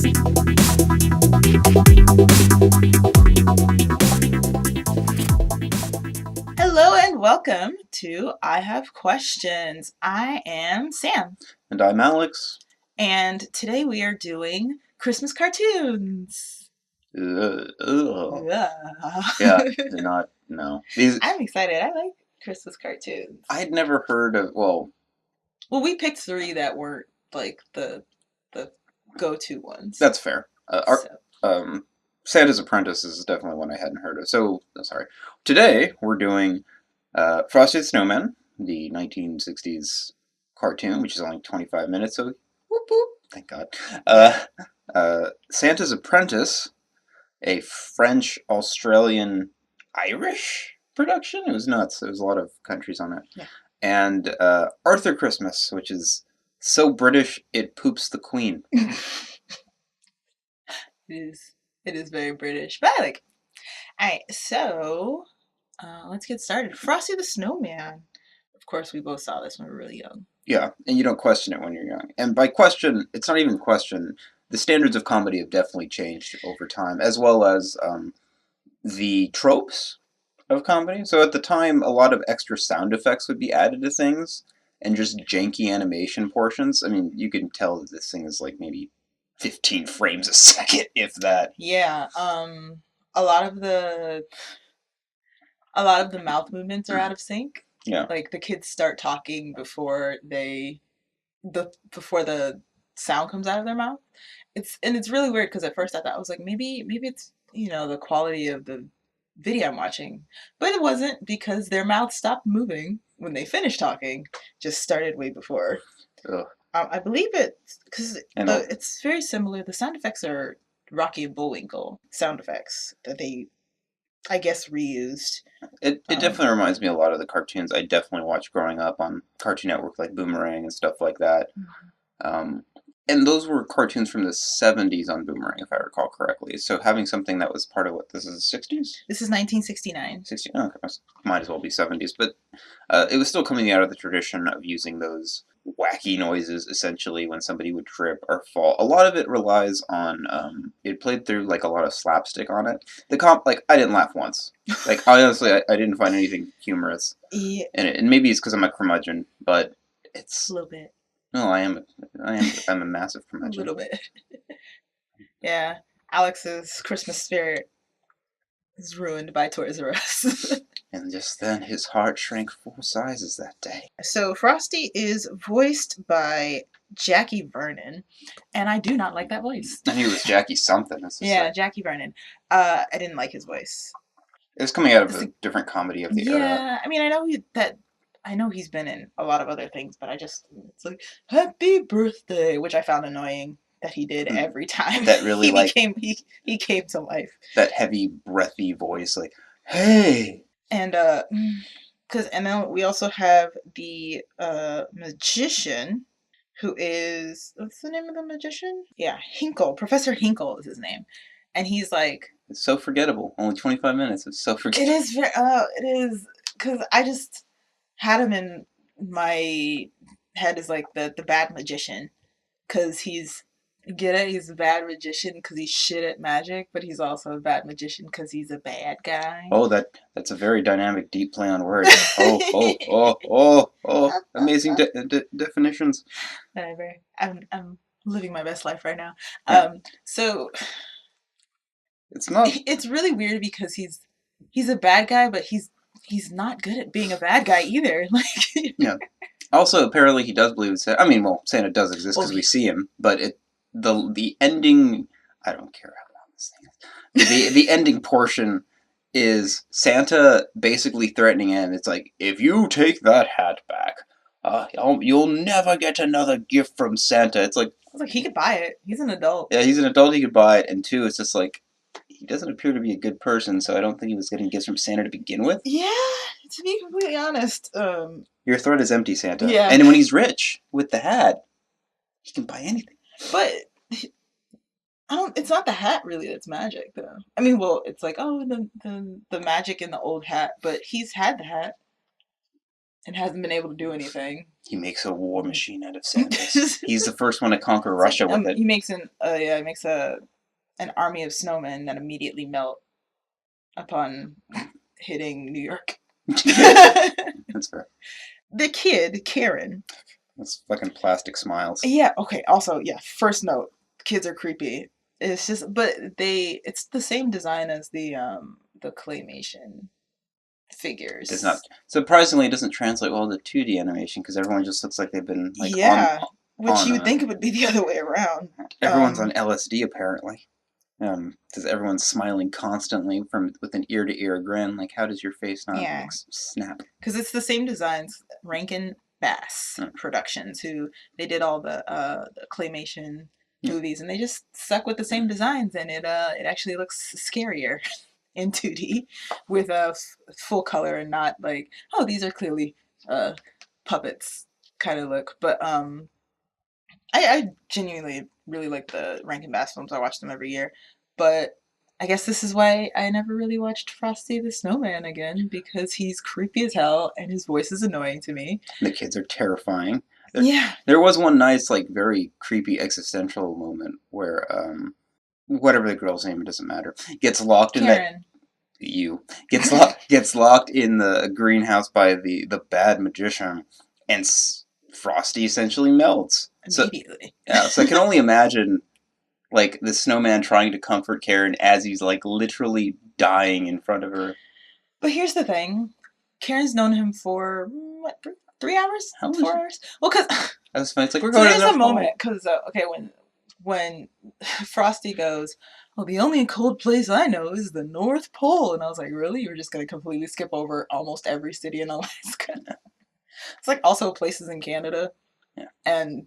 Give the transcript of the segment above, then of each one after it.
Hello and welcome to I Have Questions. I am Sam. And I'm Alex. And today we are doing Christmas cartoons. Ugh. Ugh. Yeah, they're not, no. I'm excited. I like Christmas cartoons. I'd never heard of, Well, we picked three that weren't like the go-to ones. That's fair. Santa's Apprentice is definitely one I hadn't heard of. So, sorry. Today, we're doing Frosty the Snowman, the 1960s cartoon, which is only 25 minutes, so whoop whoop, thank God. Santa's Apprentice, a French-Australian-Irish production. It was nuts. There was a lot of countries on it. Yeah. And Arthur Christmas, which is so British it poops the Queen. It is very British, but I like it. Alright, so let's get started. Frosty the Snowman. Of course, we both saw this when we were really young. Yeah, and you don't question it when you're young. And by question, it's not even question. The standards of comedy have definitely changed over time, as well as the tropes of comedy. So at the time, a lot of extra sound effects would be added to things, and just janky animation portions. I mean, you can tell that this thing is like maybe 15 frames a second, if that. Yeah, a lot of the mouth movements are out of sync. Yeah. Like the kids start talking before before the sound comes out of their mouth. It's really weird because at first I thought I was like maybe it's the quality of the video I'm watching, but it wasn't because their mouth stopped moving when they finished talking. Just started way before. Ugh. I believe it because it's very similar. The sound effects are Rocky and Bullwinkle sound effects that they, I guess, reused. It definitely reminds me a lot of the cartoons I definitely watched growing up on Cartoon Network, like Boomerang and stuff like that. Mm-hmm. And those were cartoons from the 70s on Boomerang, if I recall correctly. So having something that was part of this is the 60s? This is 1969. 60, okay, might as well be 70s. But it was still coming out of the tradition of using those wacky noises, essentially, when somebody would trip or fall. A lot of it relies on, it played through, like, a lot of slapstick on it. I didn't laugh once. Like, honestly, I didn't find anything humorous in it. And maybe it's because I'm a curmudgeon, but it's... A little bit. No, I'm a massive curmudgeon. A little bit. Yeah. Alex's Christmas spirit is ruined by Toys R Us. And just then, his heart shrank 4 sizes that day. So Frosty is voiced by Jackie Vernon, and I do not like that voice. I knew it was Jackie something. Yeah, Jackie Vernon. I didn't like his voice. It was coming out of a different comedy of the era. Yeah, I mean, I know he's been in a lot of other things, but it's like, happy birthday, which I found annoying that he did every time. That really he came to life. That heavy, breathy voice, like, hey. And then we also have the magician, who is, what's the name of the magician? Yeah, Hinkle. Professor Hinkle is his name. And he's like... It's so forgettable. Only 25 minutes. It's so forgettable. It is, because I just had him in my head as like the bad magician, because he's a bad magician because he's shit at magic, but he's also a bad magician because he's a bad guy. Oh, that's a very dynamic, deep play on words. Amazing definitions. Whatever. I'm living my best life right now. Yeah. So it's not. It's really weird because he's a bad guy, but he's not good at being a bad guy either. Like, yeah. Also, apparently, he does believe in Santa. I mean, well, Santa does exist because we see him, but the ending. I don't care how long this thing is. The ending portion is Santa basically threatening him. It's like, if you take that hat back, you'll never get another gift from Santa. It's like he could buy it. He's an adult. Yeah, he's an adult. He could buy it, and 2, it's just like, he doesn't appear to be a good person, so I don't think he was getting gifts from Santa to begin with. Yeah, to be completely honest. Your threat is empty, Santa. Yeah. And when he's rich with the hat, he can buy anything. But it's not the hat really that's magic, though. I mean, well, it's like, oh, the magic in the old hat, but he's had the hat. and hasn't been able to do anything. He makes a war machine out of Santas. He's the first one to conquer Russia with it. He makes an army of snowmen that immediately melt upon hitting New York. That's fair. The kid, Karen. That's fucking plastic smiles. Yeah, okay. Also, yeah, first note, kids are creepy. It's just but it's the same design as the claymation figures. Does not surprisingly it doesn't translate well to 2D animation because everyone just looks like they've been like which you would think it would be the other way around. Everyone's on LSD apparently. Because everyone's smiling constantly with an ear to ear grin. Like, how does your face not snap? Because it's the same designs. Rankin Bass Productions, who they did all the claymation movies, and they just stuck with the same designs, and it actually looks scarier in 2D with a full color and not like, oh, these are clearly puppets kind of look. But I genuinely really like the Rankin Bass films. I watch them every year. But I guess this is why I never really watched Frosty the Snowman again, because he's creepy as hell and his voice is annoying to me. The kids are terrifying. There was one nice, like, very creepy existential moment where, whatever the girl's name, it doesn't matter, gets locked in Karen. Gets locked in the greenhouse by the bad magician, and Frosty essentially melts. Immediately. So I can only imagine, like, the snowman trying to comfort Karen as he's, like, literally dying in front of her. But here's the thing. Karen's known him for, what, 3 hours? 4 hours? Well, because... That's funny. It's like, we're going to the North Pole. Moment, because, okay, when Frosty goes, well, the only cold place I know is the North Pole. And I was like, really? You're just going to completely skip over almost every city in Alaska? It's like also places in Canada. Yeah. And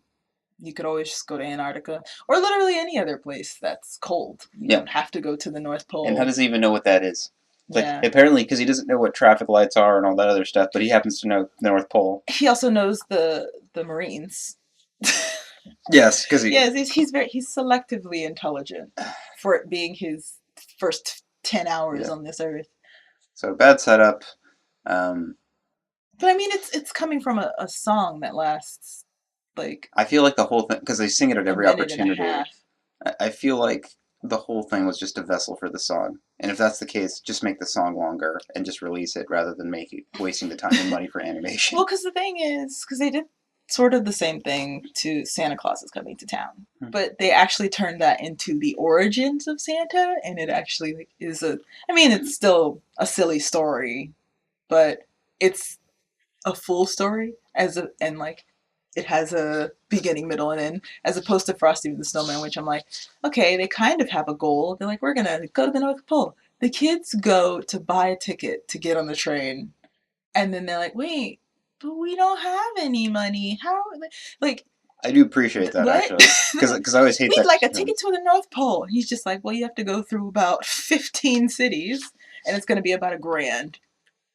you could always just go to Antarctica. Or literally any other place that's cold. You don't have to go to the North Pole. And how does he even know what that is? Like, apparently, because he doesn't know what traffic lights are and all that other stuff, but he happens to know the North Pole. He also knows the Marines. Yes, because he's selectively intelligent for it being his first 10 hours on this earth. So bad setup. But I mean, it's coming from a song that lasts like. I feel like the whole thing, because they sing it at every opportunity. I feel like the whole thing was just a vessel for the song, and if that's the case, just make the song longer and just release it rather than wasting the time and money for animation. Well, because the thing is, because they did sort of the same thing to Santa Claus is Coming to Town, but they actually turned that into the origins of Santa, and it actually is it's still a silly story, but it's a full story it has a beginning, middle, and end, as opposed to Frosty the Snowman, which I'm like, okay, they kind of have a goal. They're like, we're gonna go to the North Pole. The kids go to buy a ticket to get on the train, and then they're like, wait, but we don't have any money. How? Like, I do appreciate that, actually, because I always hate that. We'd like a ticket to the North Pole. And he's just like, well, you have to go through about 15 cities, and it's going to be about $1,000.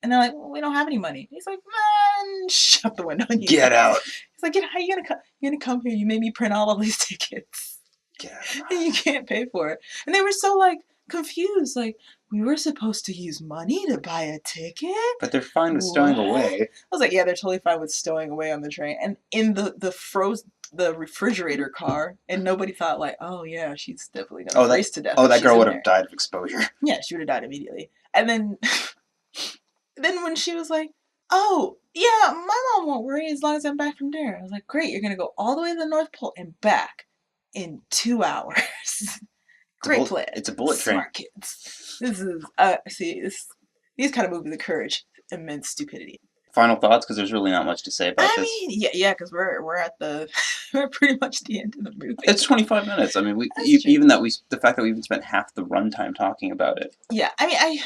And they're like, well, we don't have any money. He's like, man, shut the window. And get out. He's like, how you gonna come here? You made me print all of these tickets. Get out. And you can't pay for it. And they were so like confused, like, we were supposed to use money to buy a ticket? But they're fine with stowing away. I was like, yeah, they're totally fine with stowing away on the train. And in the refrigerator car, and nobody thought like, oh yeah, she's definitely gonna freeze to death. Oh, that girl would have died of exposure. Yeah, she would have died immediately. And then when she was like, oh, yeah, my mom won't worry as long as I'm back from dinner. I was like, great, you're going to go all the way to the North Pole and back in 2 hours. Great plan. It's a bullet train. Smart kids. This is, these kind of movies encourage immense stupidity. Final thoughts, because there's really not much to say about this. I mean, yeah, because we're at we're pretty much the end of the movie. It's 25 minutes. I mean, the fact that we even spent half the runtime talking about it. Yeah, I mean,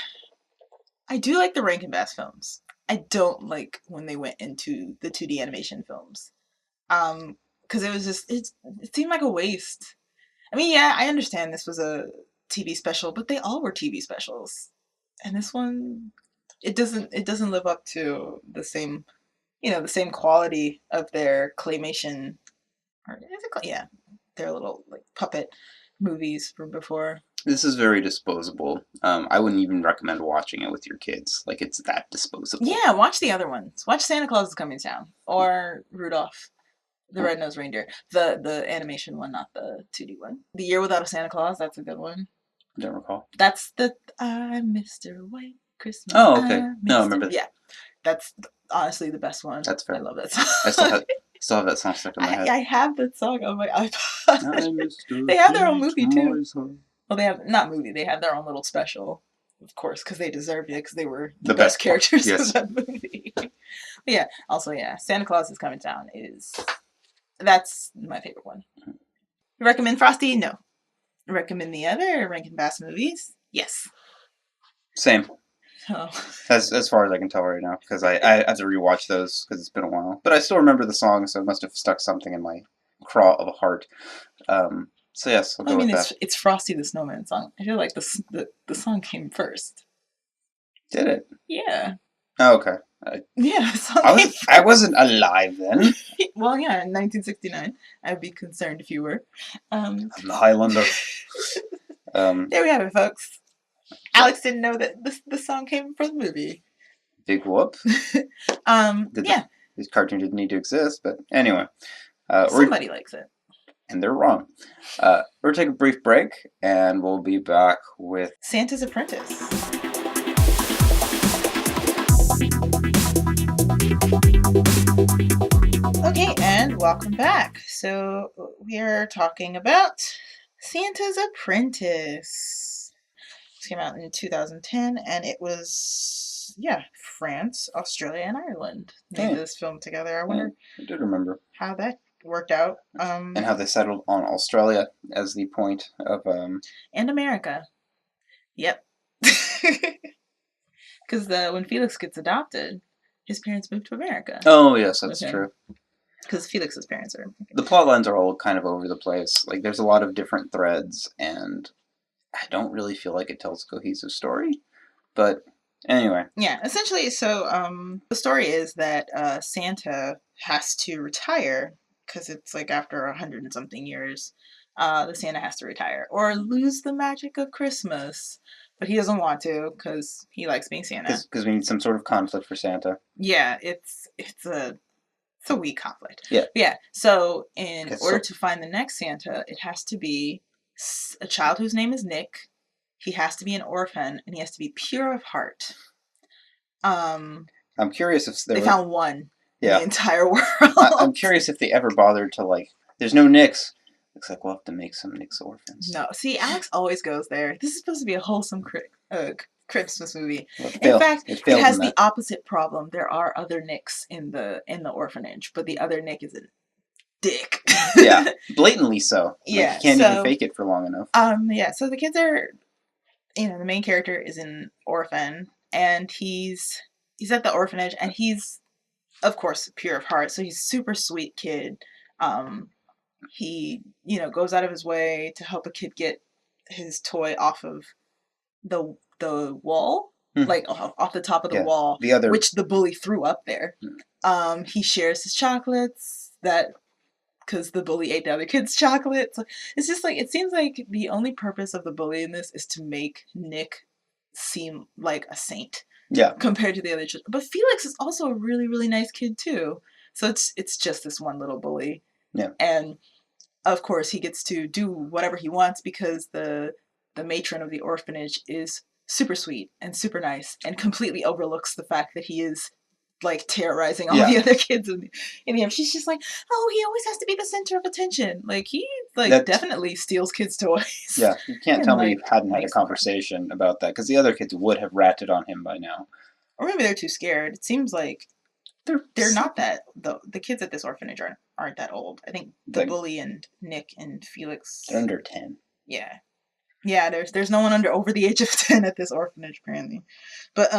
I do like the Rankin Bass films. I don't like when they went into the 2D animation films. Because it was just, it seemed like a waste. I mean, yeah, I understand this was a TV special, but they all were TV specials. And this one, it doesn't live up to the same, the same quality of their claymation, or is it, yeah, their little like puppet movies from before. This is very disposable. I wouldn't even recommend watching it with your kids. Like, it's that disposable. Yeah, watch the other ones. Watch Santa Claus is Coming to Town or Rudolph the Red-Nosed Reindeer. The animation one, not the 2D one. The Year Without a Santa Claus, that's a good one. I don't recall. That's the I'm Mr. White Christmas. Oh, okay. I'm No, I Mr. remember that. Yeah, that's honestly the best one. That's fair. I love that song. Still have that song stuck in my head. I have that song on my I'm iPod. Mr. They have their own movie too. Miser. Well, they have not movie. They have their own little special, of course, because they deserved it because they were The best best characters yes. of that movie. But yeah, also yeah, Santa Claus is Coming to Town that's my favorite one. Recommend Frosty? No. Recommend the other Rankin Bass movies? Yes. Same. Oh. As far as I can tell right now, because I have to rewatch those because it's been a while. But I still remember the song, so it must have stuck something in my craw of a heart. So yes, I'll go with that. It's Frosty the Snowman song. I feel like the song came first. Did it? Yeah. Oh, okay. Yeah, the song came first. I wasn't alive then. Well, yeah, in 1969. I'd be concerned if you were. I'm the Highlander. There we have it, folks. Alex didn't know that the song came from the movie. Big whoop. Yeah. This cartoon didn't need to exist, but anyway. Somebody likes it. And they're wrong. We're going to take a brief break, and we'll be back with Santa's Apprentice. Okay, and welcome back. So we are talking about Santa's Apprentice. This came out in 2010, and it was, France, Australia, and Ireland made this film together. I wonder I did remember how that worked out. And how they settled on Australia as the point of... And America. Yep. Because when Felix gets adopted, his parents moved to America. Oh, yes, that's true. Because Felix's parents are... The plot lines are all kind of over the place. Like, there's a lot of different threads, and I don't really feel like it tells a cohesive story. But anyway. Yeah, essentially, so the story is that Santa has to retire, because it's like after 100 and something years, the Santa has to retire, or lose the magic of Christmas. But he doesn't want to, because he likes being Santa. Because we need some sort of conflict for Santa. Yeah, it's a weak conflict. Yeah. Yeah. So in order to find the next Santa, it has to be a child whose name is Nick. He has to be an orphan, and he has to be pure of heart. I'm curious if they found one in the entire world. I'm curious if they ever bothered to, like, there's no Nicks. Looks like we'll have to make some Nick's orphans. No, see, Alex always goes there. This is supposed to be a wholesome Christmas movie. In fact, it has the opposite problem. There are other Nicks in the orphanage, but the other Nick is a dick. Yeah, blatantly so. Yeah, like, you can't even fake it for long enough. Yeah. So the kids are, the main character is an orphan, and he's at the orphanage, and he's, of course, pure of heart. So he's a super sweet kid. He, goes out of his way to help a kid get his toy off of the wall, like off the top of the wall, which the bully threw up there. He shares his chocolates because the bully ate the other kid's chocolates. It's just like, it seems like the only purpose of the bully in this is to make Nick seem like a saint. Yeah. Compared to the other children. But Felix is also a really, really nice kid too. So it's just this one little bully. Yeah. And of course he gets to do whatever he wants because the matron of the orphanage is super sweet and super nice and completely overlooks the fact that he is like terrorizing all the other kids in him. She's just like, oh, he always has to be the center of attention. Like he definitely steals kids' toys. Yeah, you can't tell me you hadn't had a conversation about that because the other kids would have ratted on him by now. Or maybe they're too scared. It seems like they're not that the kids at this orphanage aren't that old. I think the bully and Nick and Felix, they're under 10. Yeah. Yeah, there's no one over the age of 10 at this orphanage apparently. But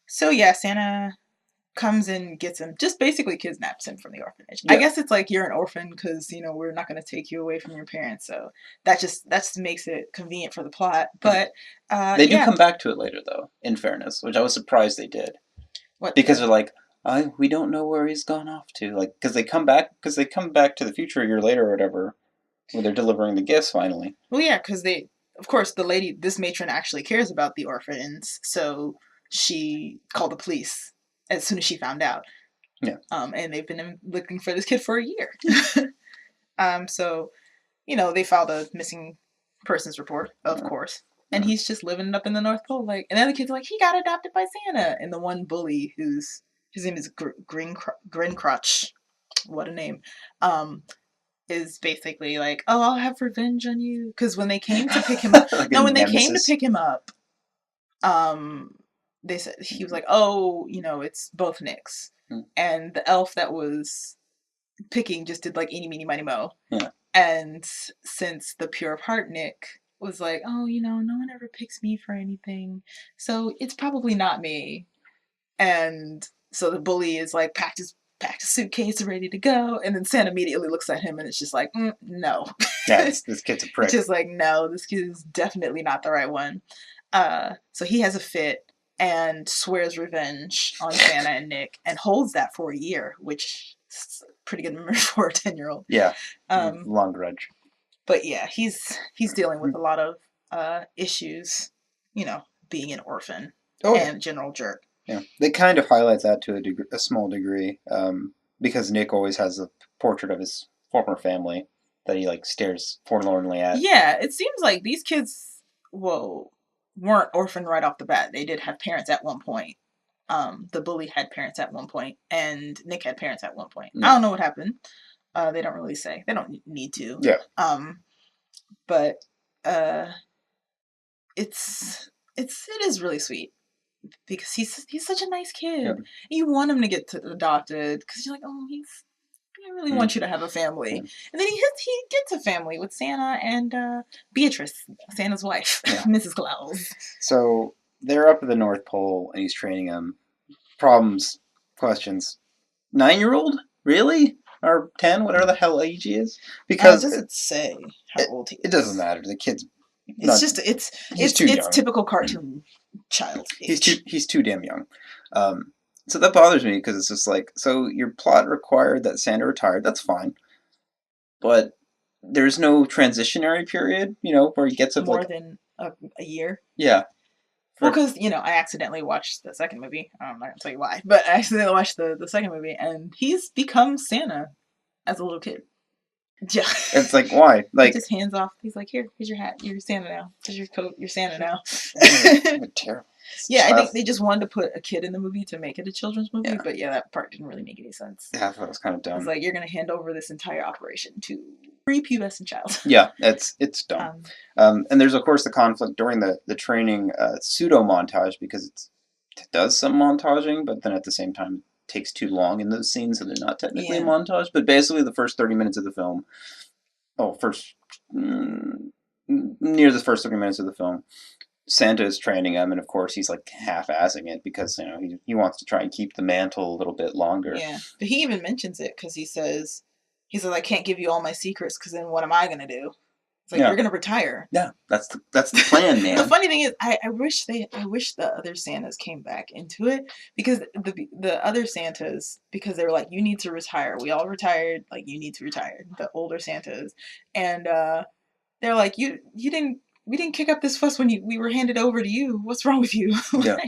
so yeah, Santa comes and gets him, just basically kidnaps him from the orphanage. Yeah. I guess it's like you're an orphan because we're not going to take you away from your parents, so that just makes it convenient for the plot. But they do come back to it later though, in fairness, which I was surprised they did. What? Because they're like, we don't know where he's gone off to, like, because they come back to the future a year later or whatever, when they're delivering the gifts finally. Well, yeah, because they of course, this matron actually cares about the orphans, so she called the police as soon as she found out. Yeah. And they've been looking for this kid for a year. So, they filed a missing persons report, of course. And he's just living up in the North Pole, like, and then the kid's like, he got adopted by Santa. And the one bully his name is Grincrotch, what a name, is basically like, oh, I'll have revenge on you. Because when they came to pick him up, Like no, a when they came to nemesis. pick him up, they said, he was like, oh, it's both Nicks. And the elf that was picking just did like eeny, meeny, miny, mo. Yeah. And since the pure of heart Nick was like, oh, no one ever picks me for anything, so it's probably not me. And so the bully is like packed his suitcase ready to go, and then Santa immediately looks at him and it's just like, no. Yeah, this kid's a prick. Just like, no, this kid is definitely not the right one. So he has a fit and swears revenge on Santa and Nick and holds that for a year, which is pretty good memory for a 10-year-old. Yeah. Long grudge. But yeah, he's dealing with a lot of issues, being an orphan and general jerk. Yeah, they kind of highlight that to a small degree, because Nick always has a portrait of his former family that he like stares forlornly at. Yeah, it seems like these kids, weren't orphaned right off the bat. They did have parents at one point. The bully had parents at one point, and Nick had parents at one point. Yeah. I don't know what happened. They don't really say. They don't need to. Yeah. But it is really sweet because he's such a nice kid. Yeah. You want him to get adopted because you're like, oh, I really want you to have a family. Yeah. And then he gets a family with Santa and Beatrice, Santa's wife, yeah. Mrs. Claus. So they're up at the North Pole and he's training them. Problems, questions. 9-year-old? Really? Or 10? Whatever the hell age he is? Because it doesn't say how old he is. It doesn't matter. The kid's it's typical cartoon child age. He's too damn young. So that bothers me because it's just like, so your plot required that Santa retired. That's fine, but there's no transitionary period, where he gets more than a year. Yeah. Well, because I accidentally watched the second movie. I'm not gonna tell you why, but I accidentally watched the second movie, and he's become Santa as a little kid. Yeah. It's like, why? Like, he just hands off. He's like, here's your hat. You're Santa now. Here's your coat. You're Santa now. Terrible. Yeah, I think they just wanted to put a kid in the movie to make it a children's movie, yeah. But yeah, that part didn't really make any sense. Yeah, I thought it was kind of dumb. It's like, you're going to hand over this entire operation to a prepubescent child. Yeah, it's dumb. And there's, of course, the conflict during the training pseudo-montage because it does some montaging, but then at the same time takes too long in those scenes, so they're not technically a montage. But basically, the first 30 minutes of the film, near the first 30 minutes of the film, Santa is training him, and of course he's like half-assing it because he wants to try and keep the mantle a little bit longer. Yeah, but he even mentions it because he says I can't give you all my secrets because then what am I gonna do? It's like, you're gonna retire. Yeah, that's the plan, man. The funny thing is, I wish the other Santas came back into it because the other Santas, because they were like, you need to retire. We all retired. Like, you need to retire. The older Santas, and they're like, we didn't kick up this fuss when we were handed over to you. What's wrong with you? Yeah.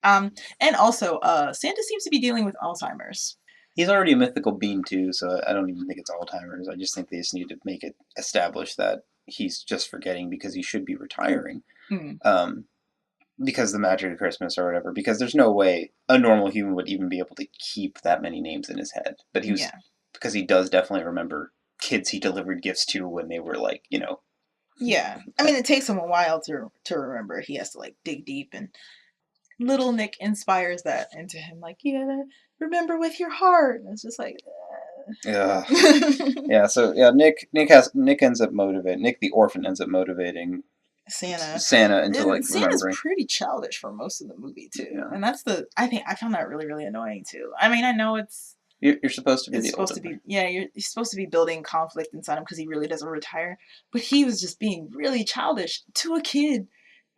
And also, Santa seems to be dealing with Alzheimer's. He's already a mythical being too, so I don't even think it's Alzheimer's. I just think they just need to make it establish that he's just forgetting because he should be retiring. Mm-hmm. Because the magic of Christmas or whatever. Because there's no way a normal human would even be able to keep that many names in his head. But he was because he does definitely remember kids he delivered gifts to when they were like, Yeah, I mean, it takes him a while to remember. He has to like dig deep, and little Nick inspires that into him. Like, you gotta remember with your heart. And it's just like, yeah, yeah. So yeah, Nick ends up motivating. Nick the orphan ends up motivating Santa into like Santa's remembering. Pretty childish for most of the movie too, and that's I found that really, really annoying too. I mean, I know it's. You're supposed to be you're supposed to be building conflict inside him because he really doesn't retire. But he was just being really childish to a kid.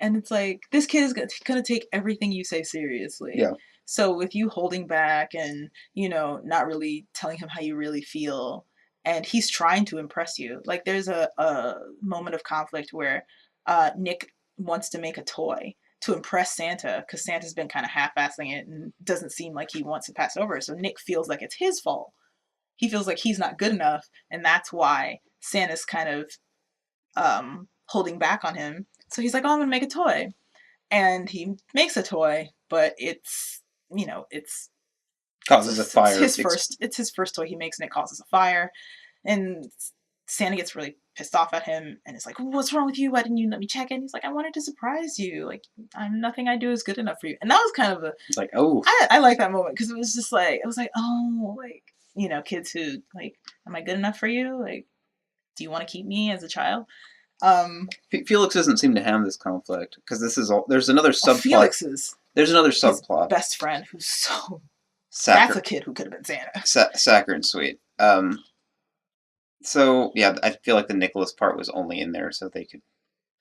And it's like, this kid is going to take everything you say seriously. Yeah. So with you holding back and, not really telling him how you really feel, and he's trying to impress you. Like there's a moment of conflict where Nick wants to make a toy to impress Santa because Santa's been kind of half-assing it and doesn't seem like he wants to pass over. So Nick feels like it's his fault. He feels like he's not good enough, and that's why Santa's kind of holding back on him. So he's like, "Oh, I'm gonna make a toy," and he makes a toy, but it's Causes a fire. It's his first toy he makes, and it causes a fire. And Santa gets really pissed off at him and is like, "What's wrong with you? Why didn't you let me check it?" And he's like, "I wanted to surprise you. Like, nothing I do is good enough for you." And that was kind of it's like, oh, I like that moment because it was just like, it was like, oh, like, kids who like, am I good enough for you? Like, do you want to keep me as a child? Felix doesn't seem to have this conflict because this is all. There's another subplot. There's another subplot. Best friend who's so. That's a kid who could have been Santa. Saccharine sweet. So yeah, I feel like the Nicholas part was only in there so they could.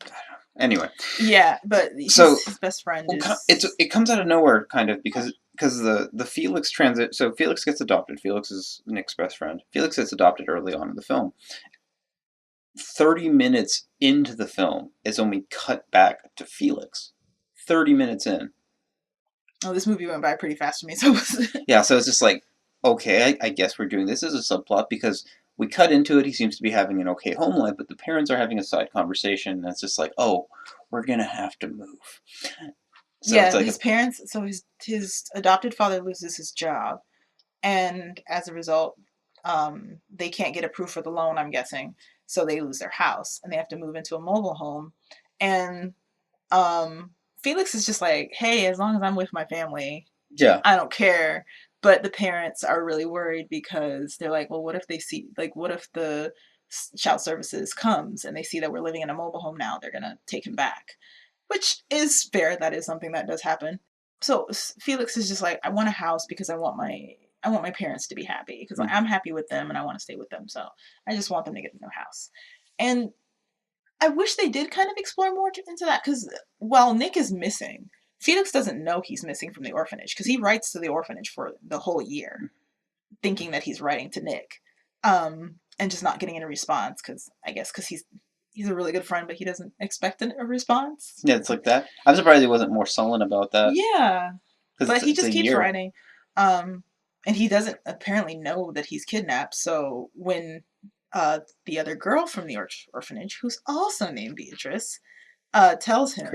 I don't know. Anyway. Yeah, but his best friend is. It comes out of nowhere, kind of, because the Felix transit. So Felix gets adopted. Felix is Nick's best friend. Felix gets adopted early on in the film. 30 minutes into the film is when we cut back to Felix. 30 minutes in. Oh, this movie went by pretty fast for me. So yeah, so it's just like, okay, I guess we're doing this as a subplot because we cut into it. He seems to be having an okay home life, but the parents are having a side conversation, and it's just like, oh, we're gonna have to move. So yeah, like his parents. So his adopted father loses his job, and as a result, they can't get approved for the loan. I'm guessing, so they lose their house, and they have to move into a mobile home, and Felix is just like, hey, as long as I'm with my family, yeah, I don't care. But the parents are really worried because they're like, well, what if the child services comes and they see that we're living in a mobile home now, they're going to take him back, which is fair. That is something that does happen. So Felix is just like, I want a house because I want my parents to be happy because I'm happy with them and I want to stay with them. So I just want them to get a new house. And I wish they did kind of explore more into that because while Nick is missing, Felix doesn't know he's missing from the orphanage because he writes to the orphanage for the whole year, thinking that he's writing to Nick, and just not getting a response because he's a really good friend, but he doesn't expect a response. Yeah, it's like that. I'm surprised he wasn't more sullen about that. Yeah, but he just keeps writing, and he doesn't apparently know that he's kidnapped. So when the other girl from the orphanage, who's also named Beatrice, tells him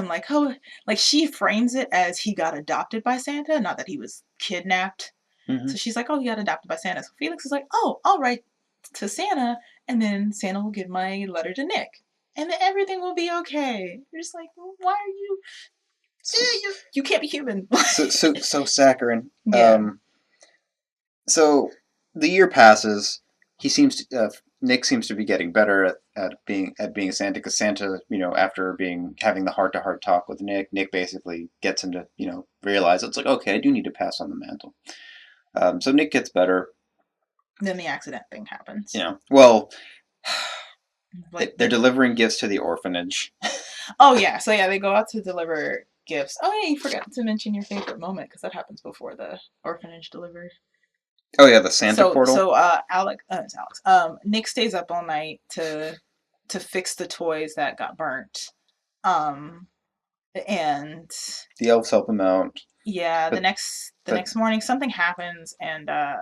like, oh, like she frames it as he got adopted by Santa, not that he was kidnapped. Mm-hmm. So she's like, oh, he got adopted by Santa. So Felix is like, oh, I'll write to Santa, and then Santa will give my letter to Nick, and then everything will be okay. You're just like, why are you? You can't be human. so saccharine. Yeah. So the year passes. Nick seems to be getting better at being Santa because Santa, after having the heart-to-heart talk with Nick basically gets him to, realize it's like, okay, I do need to pass on the mantle. So Nick gets better. Then the accident thing happens. Well, they're delivering gifts to the orphanage. Oh yeah, so yeah, they go out to deliver gifts. Oh yeah, you forgot to mention your favorite moment because that happens before the orphanage delivers. Oh yeah, the Santa portal. So it's Alex. Nick stays up all night to fix the toys that got burnt. And the elves help him out. Yeah, the next morning something happens and the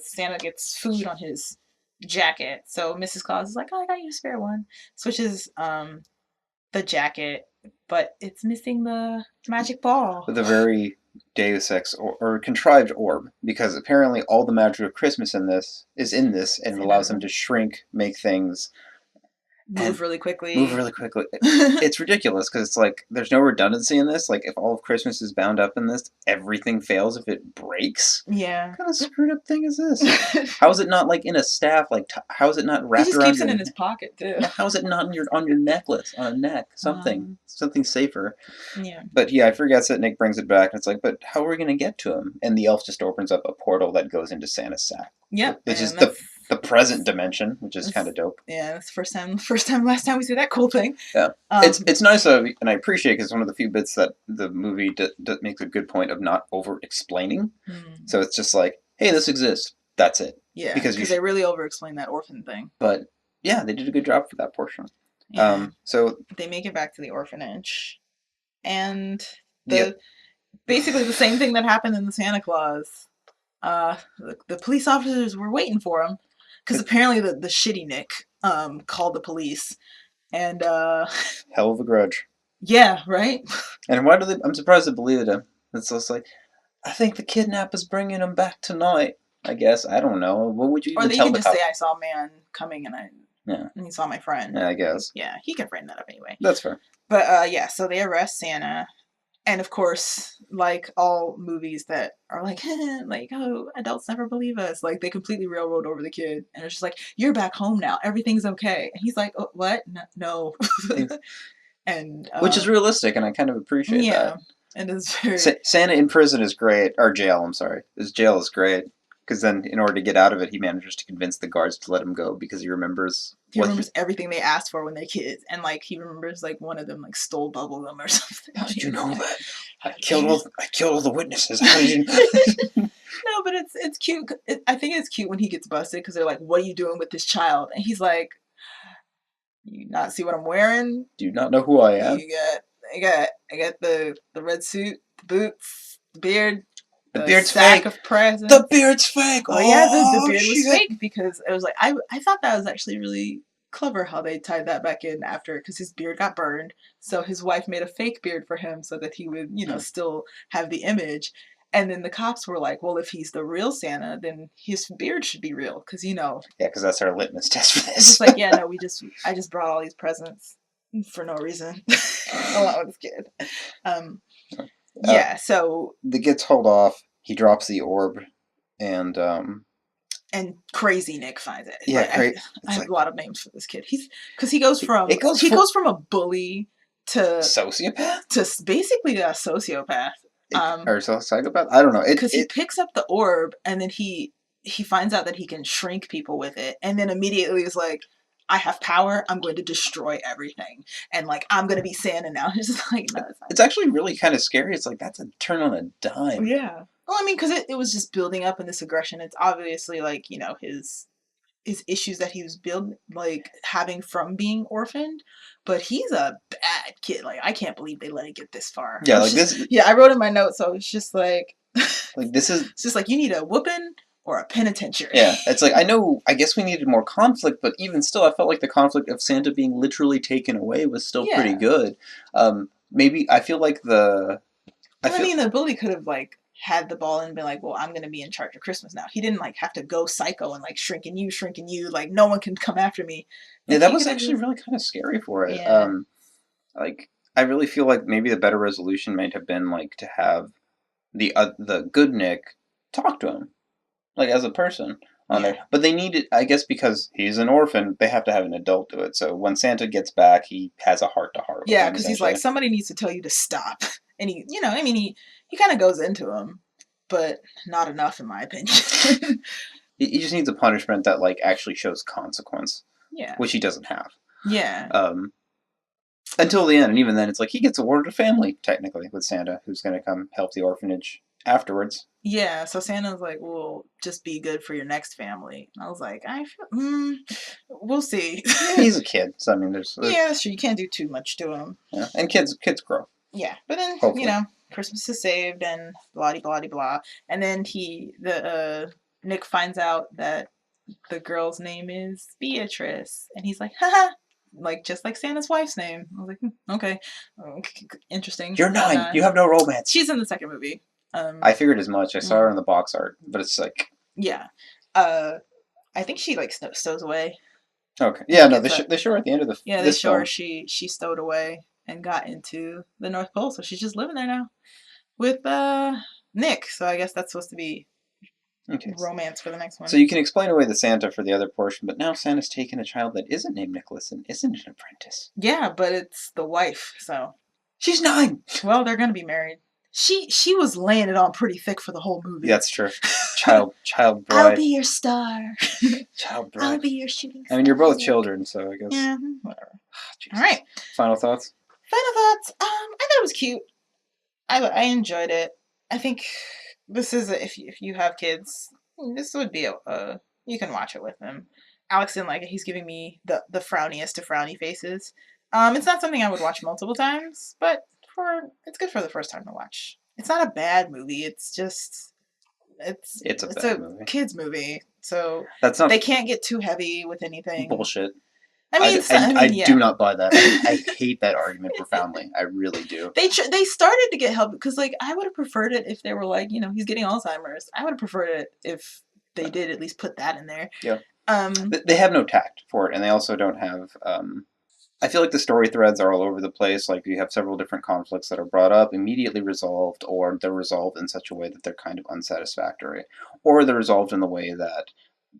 Santa gets food on his jacket. So Mrs. Claus is like, oh, I got you a spare one. Switches the jacket, but it's missing the magic ball. The very Deus Ex or contrived orb, because apparently all the magic of Christmas is in this, and it allows them to shrink, make things move really quickly. It's ridiculous because it's like there's no redundancy in this. Like if all of Christmas is bound up in this, everything fails if it breaks. Yeah. What kind of screwed up thing is this? How is it not like in a staff? Like how is it not wrapped around? He just keeps it in his pocket too. How is it not on your necklace, on a neck? Something safer. Yeah. But yeah, I forget that Nick brings it back, and it's like, but how are we gonna get to him? And the elf just opens up a portal that goes into Santa's sack. Yep. Which is the present dimension, which is kind of dope. Yeah, that's last time we see that cool thing. Yeah, it's nice, and I appreciate it because it's one of the few bits that the movie makes a good point of not over explaining. So it's just like, hey, this exists. That's it. Yeah, because you because they should. really over-explain that orphan thing. But yeah, they did a good job for that portion. Yeah, So they make it back to the orphanage, and the basically the same thing that happened in the Santa Claus. The police officers were waiting for him because apparently the shitty Nick called the police, and hell of a grudge. yeah, right. And why do they? I'm surprised they believed him. It's just like, I think the kidnapper's bringing him back tonight. I guess I don't know. What would you Or even they tell can the just cop? say, "I saw a man coming, and Yeah, he saw my friend." yeah, I guess Yeah, he can frame that up anyway. that's fair. But yeah, so they arrest Santa, and of course, like all movies that are like, like, oh, adults never believe us. Like they completely railroad over the kid, and it's just like, you're back home now, everything's okay. And he's like, oh, what? No. And Which is realistic, and I kind of appreciate yeah, that. and it's very Santa in prison is great, or jail. I'm sorry, his jail is great because then, in order to get out of it, he manages to convince the guards to let him go because he remembers he what remembers everything they asked for when they're kids, and like he remembers like one of them like stole bubblegum or something. How did you know that? I killed all the witnesses. How did you? No, but it's cute. I think it's cute when he gets busted because they're like, "What are you doing with this child?" And he's like, "You not see what I'm wearing? Do you not know who I am? I got the red suit, the boots, the beard, The the beard's sack fake. of presents." The beard's fake. Oh yeah, the Oh beard was shit. fake because it was like I thought that was actually really clever how they tied that back in after because his beard got burned, so his wife made a fake beard for him so that he would still have the image. And then the cops were like, well, if he's the real Santa, then his beard should be real because Yeah, because that's our litmus test for it's this. just like, yeah, no, I just brought all these presents for no reason along with this kid. Yeah, so the gets hauled off. He drops the orb, and and Crazy Nick finds it. yeah, Like, great. I have Like, a lot of names for this kid. He goes from a bully to sociopath basically a sociopath. or psychopath. I don't know. Because he picks up the orb and then he finds out that he can shrink people with it, and then immediately is like, I have power. I'm going to destroy everything, and like I'm going to be Santa now. It's just like, no, it's actually really kind of scary. It's like that's a turn on a dime. yeah. Well, I mean, because it was just building up in this aggression. It's obviously like his issues that he was like having from being orphaned, but he's a bad kid. Like I can't believe they let it get this far. Yeah, like this. Yeah, I wrote in my notes, so it's just like, like this is. It's just like you need a whooping or a penitentiary. Yeah, it's like I guess we needed more conflict, but even still, I felt like the conflict of Santa being literally taken away was still pretty good. Maybe I feel like the. I mean, the bully could have like had the ball and been like, well, I'm going to be in charge of Christmas now. He didn't like have to go psycho and like shrinking you, like no one can come after me. Like, yeah, that was actually really kind of scary for it. Yeah. Like I really feel like maybe the better resolution might have been like to have the good Nick talk to him, like as a person on there. But they needed, I guess, because he's an orphan, they have to have an adult do it. So when Santa gets back, he has a heart to heart. Yeah, because he's like, somebody needs to tell you to stop. And he, he kind of goes into him, but not enough, in my opinion. He just needs a punishment that like actually shows consequence. Yeah. Which he doesn't have. Yeah. Until the end, and even then, it's like he gets awarded a family technically with Santa, who's going to come help the orphanage afterwards. Yeah, so Santa's like, well, just be good for your next family. And I was like, we'll see. Yeah, he's a kid, so I mean, there's yeah, that's true. You can't do too much to him. Yeah, and kids grow. Yeah, but then hopefully. Christmas is saved and blah blah blah, and then Nick finds out that the girl's name is Beatrice, and he's like, haha. Like just like Santa's wife's name. I was like, okay, interesting. You're 9. You have no romance. She's in the second movie. I figured as much. I saw her in the box art, but it's like yeah. I think she like stows away. Okay. Yeah. No. They show her at the end of the. Yeah, they show her she stowed away and got into the North Pole, so she's just living there now with Nick. So I guess that's supposed to be. Okay. Romance for the next one. So you can explain away the Santa for the other portion, but now Santa's taken a child that isn't named Nicholas and isn't an apprentice. Yeah, but it's the wife, so she's 9. Well, they're gonna be married. She was laying it on pretty thick for the whole movie. Yeah, that's true. Child bride. I'll be your star. Child bride. I'll be your shooting star. I mean, you're both children, so I guess. Yeah, whatever. All right. Final thoughts. I thought it was cute. I enjoyed it. I think. This is if you have kids, this would be a you can watch it with him. Alex didn't like it. He's giving me the frowniest of frowny faces. It's not something I would watch multiple times, but it's good for the first time to watch. It's not a bad movie. It's just It's a it's bad a movie. kids movie, so That's not they can't get too heavy with anything. bullshit. I mean, I yeah. do not buy that. I hate that argument profoundly. I really do. They started to get help because like I would have preferred it if they were like, he's getting Alzheimer's. I would have preferred it if they did at least put that in there. Yeah. They have no tact for it, and they also don't have. I feel like the story threads are all over the place. Like you have several different conflicts that are brought up, immediately resolved, or they're resolved in such a way that they're kind of unsatisfactory, or they're resolved in the way that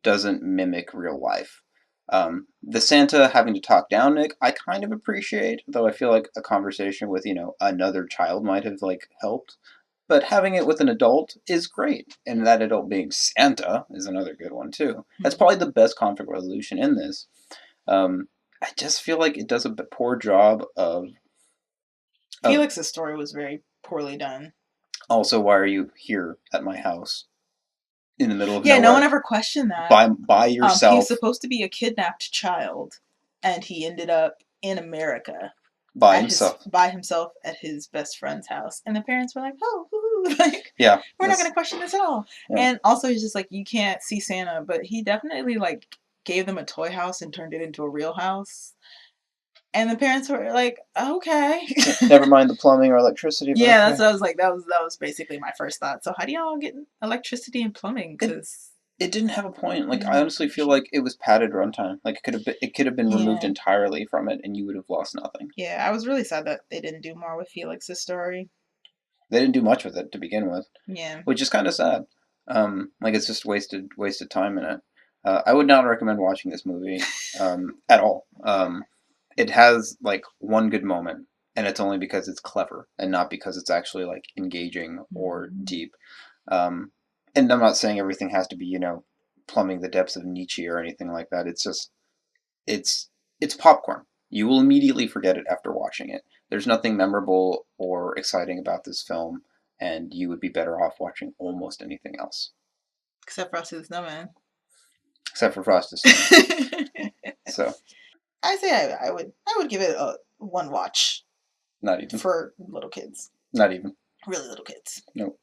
doesn't mimic real life. The Santa having to talk down Nick, I kind of appreciate, though I feel like a conversation with, another child might have, helped. But having it with an adult is great, and that adult being Santa is another good one, too. That's probably the best conflict resolution in this. I just feel like it does a poor job of... Felix's story was very poorly done. Also, why are you here at my house? In the middle of nowhere. No one ever questioned that. By yourself. He was supposed to be a kidnapped child, and he ended up in America by himself at his best friend's house, and the parents were like, "Oh, yeah, we're not going to question this at all." Yeah. And also, he's just like, you can't see Santa, but he definitely gave them a toy house and turned it into a real house. And the parents were like, okay. Never mind the plumbing or electricity. Yeah, okay. That's what I was like. That was basically my first thought. So how do y'all get electricity and plumbing? Because it didn't have a point. I honestly feel like it was padded runtime. It could have been removed entirely from it, and you would have lost nothing. Yeah, I was really sad that they didn't do more with Felix's story. They didn't do much with it to begin with. Yeah, which is kind of sad. It's just wasted time in it. I would not recommend watching this movie at all. It has one good moment, and it's only because it's clever and not because it's actually engaging or deep. And I'm not saying everything has to be plumbing the depths of Nietzsche or anything like that. It's just it's popcorn. You will immediately forget it after watching it. There's nothing memorable or exciting about this film, and you would be better off watching almost anything else. Except Frosty the Snowman. Except for Frosty the Snowman. So I say I would give it a one watch. Not even. For little kids. Not even. Really little kids. Nope.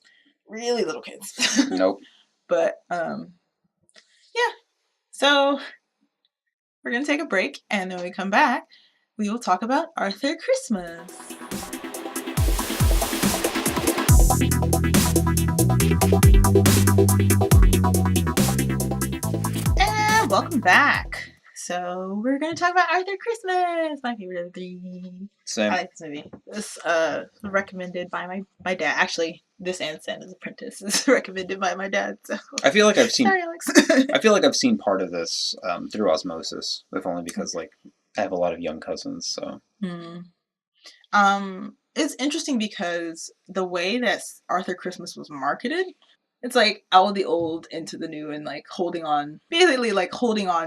Really little kids. Nope. But yeah. So we're gonna take a break, and then when we come back, we will talk about Arthur Christmas. And welcome back. So we're gonna talk about Arthur Christmas, my favorite of the three. Same. I like this movie. This recommended by my dad. Actually, this and Santa's Apprentice is recommended by my dad. So I feel like I've seen. Sorry, Alex. I feel like I've seen part of this through osmosis, if only because I have a lot of young cousins. So. It's interesting because the way that Arthur Christmas was marketed, it's out of the old into the new, and holding on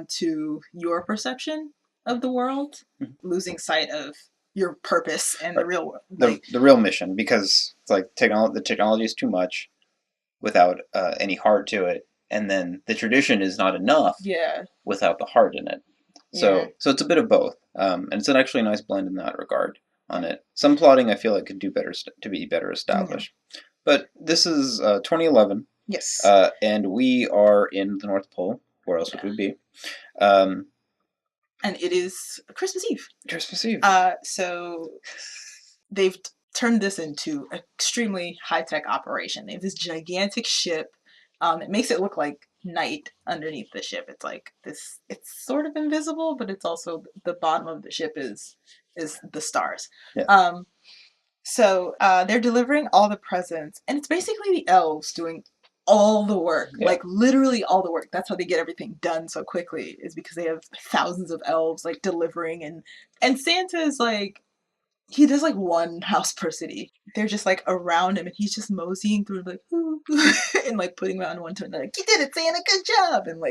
to your perception of the world, losing sight of your purpose and the real world. The real mission, because it's the technology is too much without any heart to it, and then the tradition is not enough without the heart in it. So it's a bit of both, and it's actually a nice blend in that regard on it. Some plotting I feel like could do better to be better established. But this is 2011. Yes. And we are in the North Pole. Where else would we be? And it is Christmas Eve. Christmas Eve. So they've turned this into an extremely high-tech operation. They have this gigantic ship. It makes it look like night underneath the ship. It's this. It's sort of invisible, but it's also the bottom of the ship is the stars. Yeah. So they're delivering all the presents, and it's basically the elves doing all the work, literally all the work. That's how they get everything done so quickly, is because they have thousands of elves delivering, and Santa is he does one house per city. They're just around him, and he's just moseying through and putting them on one turn. They're like, "You did it, Santa! Good job!" And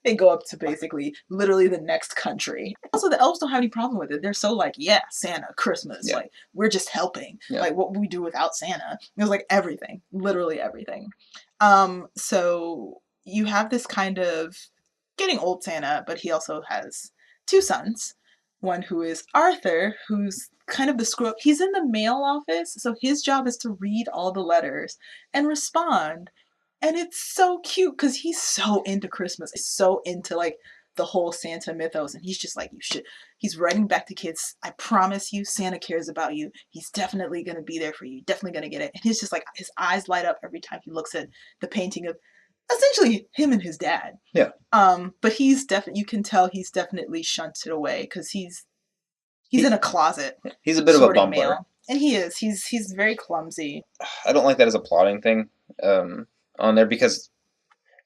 they go up to basically literally the next country. Also, the elves don't have any problem with it. They're so yeah, Santa, Christmas, we're just helping. What would we do without Santa? It was everything, literally everything. So you have this kind of getting old Santa, but he also has two sons. One who is Arthur, who's kind of the screw up. He's in the mail office, so his job is to read all the letters and respond. And it's so cute because he's so into Christmas. He's so into like the whole Santa mythos. And he's just like, he's writing back to kids, I promise you, Santa cares about you. He's definitely going to be there for you. Definitely going to get it. And he's just like, his eyes light up every time he looks at the painting of essentially him and his dad. Yeah. But he's definitely, you can tell he's definitely shunted away because he's in a closet. He's a bit of a bumbler. Mail. And he is. He's very clumsy. I don't like that as a plotting thing on there, because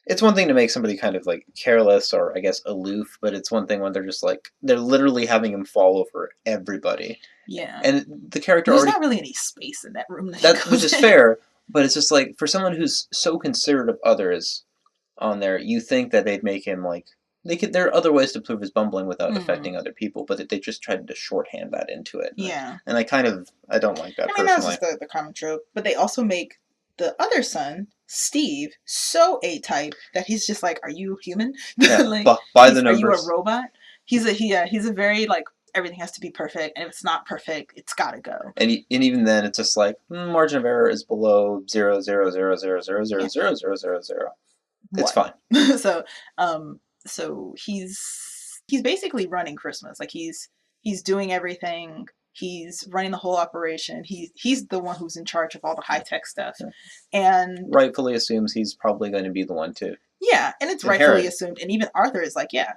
it's one thing to make somebody kind of like careless or I guess aloof, but it's one thing when they're just like, they're literally having him fall over everybody. Yeah. And the character There's not really any space in that room. Which is fair, but it's just like, for someone who's so considerate of others on there, you think that they'd make him like, there are other ways to prove his bumbling without affecting other people, but they just tried to shorthand that into it. Yeah. And I don't like that personally. That's just the common trope. But they also make the other son, Steve, so A-type that he's just like, are you human? Yeah, like, by the numbers. Are you a robot? He's a very like, everything has to be perfect, and if it's not perfect, it's gotta go. And even then, it's just like, margin of error is below 0.000000000. It's fine. So he's basically running Christmas. Like he's doing everything. He's running the whole operation. He's the one who's in charge of all the high-tech stuff. Yeah. And rightfully assumes he's probably going to be the one to. Yeah, and it's rightfully assumed. And even Arthur is like, yeah,